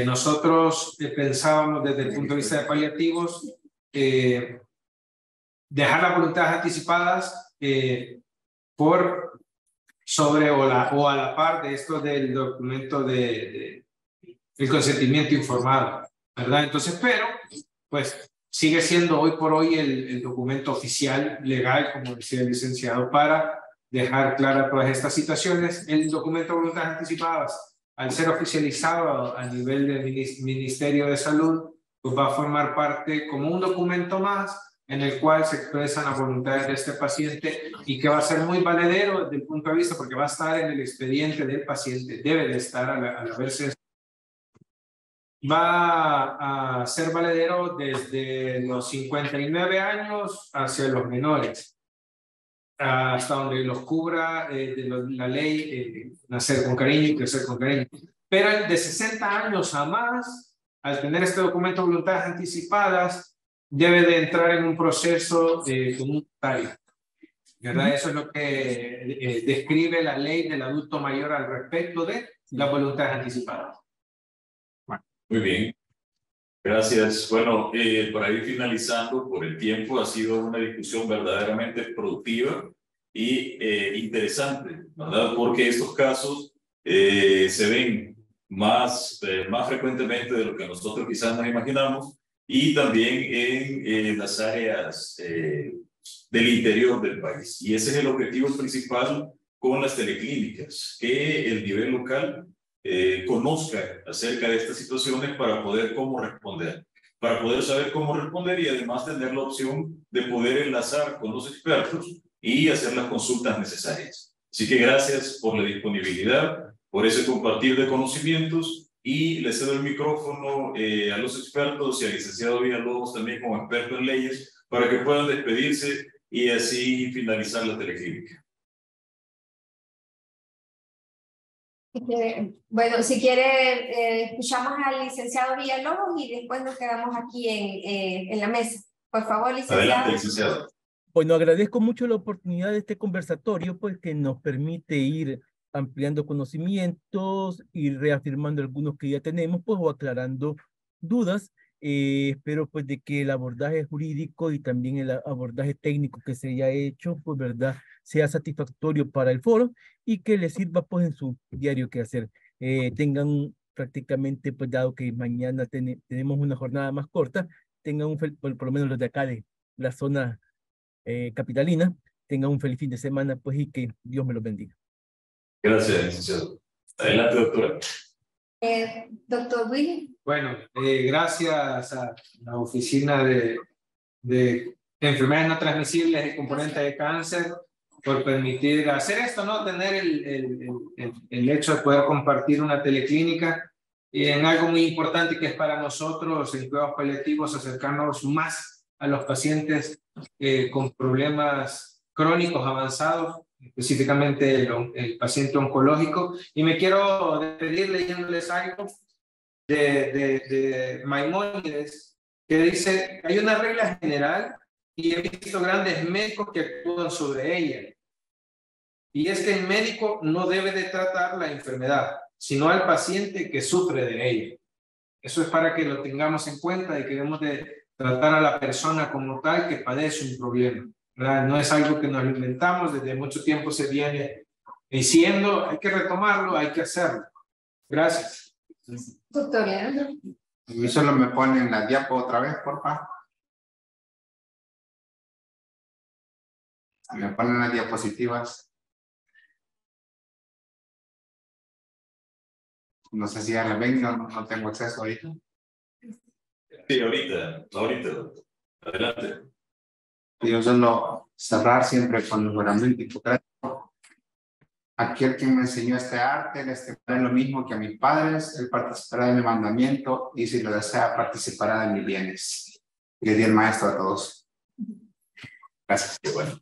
nosotros pensábamos desde el punto de vista de paliativos, dejar las voluntades anticipadas por sobre o a la par de esto del documento el consentimiento informado, ¿verdad? Entonces, pero, pues, sigue siendo hoy por hoy el documento oficial legal, como decía el licenciado, para dejar claras todas estas situaciones. El documento de voluntades anticipadas, al ser oficializado a nivel del Ministerio de Salud, pues va a formar parte como un documento más en el cual se expresan las voluntades de este paciente y que va a ser muy valedero desde el punto de vista, porque va a estar en el expediente del paciente, debe de estar al haberse. Va a ser valedero desde los 59 años hacia los menores, hasta donde los cubra la ley nacer con cariño y crecer con cariño. Pero el de 60 años a más, al tener este documento de voluntades anticipadas, debe de entrar en un proceso comunitario, ¿verdad? Eso es lo que describe la ley del adulto mayor al respecto de las voluntades anticipadas. Muy bien, gracias. Bueno, para ir finalizando por el tiempo, ha sido una discusión verdaderamente productiva y interesante, ¿verdad? Porque estos casos se ven más frecuentemente de lo que nosotros quizás nos imaginamos y también en las áreas del interior del país. Y ese es el objetivo principal con las teleclínicas, que el nivel local conozca acerca de estas situaciones para poder para poder saber cómo responder y además tener la opción de poder enlazar con los expertos y hacer las consultas necesarias. Así que gracias por la disponibilidad, por ese compartir de conocimientos y le cedo el micrófono a los expertos y al licenciado Villalobos también como experto en leyes para que puedan despedirse y así finalizar la teleclínica. Bueno, si quiere, escuchamos al licenciado Villalobos y después nos quedamos aquí en la mesa. Por favor, licenciado. Adelante, licenciado. Bueno, agradezco mucho la oportunidad de este conversatorio, pues que nos permite ir ampliando conocimientos y reafirmando algunos que ya tenemos, pues o aclarando dudas. Espero pues de que el abordaje jurídico y también el abordaje técnico que se haya hecho, pues verdad, sea satisfactorio para el foro y que les sirva pues en su diario quehacer. Tengan prácticamente, pues dado que mañana tenemos una jornada más corta, tengan por lo menos los de acá de la zona capitalina, tengan un feliz fin de semana, pues, y que Dios me los bendiga. Gracias, licenciado. Adelante, doctora. Doctor Willy. Bueno, gracias a la Oficina de Enfermedades No Transmisibles y Componentes de Cáncer por permitir hacer esto, ¿no? Tener el hecho de poder compartir una teleclínica en algo muy importante que es para nosotros, en cuidados paliativos, acercarnos más a los pacientes con problemas crónicos avanzados, específicamente el paciente oncológico. Y me quiero despedir leyéndoles algo de Maimónides, que dice: hay una regla general y he visto grandes médicos que actúan sobre ella. Y es que el médico no debe de tratar la enfermedad, sino al paciente que sufre de ella. Eso es para que lo tengamos en cuenta y que debemos de tratar a la persona como tal que padece un problema, ¿verdad? No es algo que nos inventamos, desde mucho tiempo se viene diciendo, hay que retomarlo, hay que hacerlo. Gracias. Doctor Leandro. Y solo me ponen la diapo otra vez, por favor. Me ponen las diapositivas. No sé si ya la ven, no tengo acceso ahorita. Sí, ahorita, doctor. Adelante. Yo solo cerrar siempre con el juramento hipocrático. Aquel que me enseñó este arte, le testificaré lo mismo que a mis padres, él participará de mi mandamiento y si lo desea participará de mis bienes. Y le di el maestro a todos. Gracias. Qué bueno.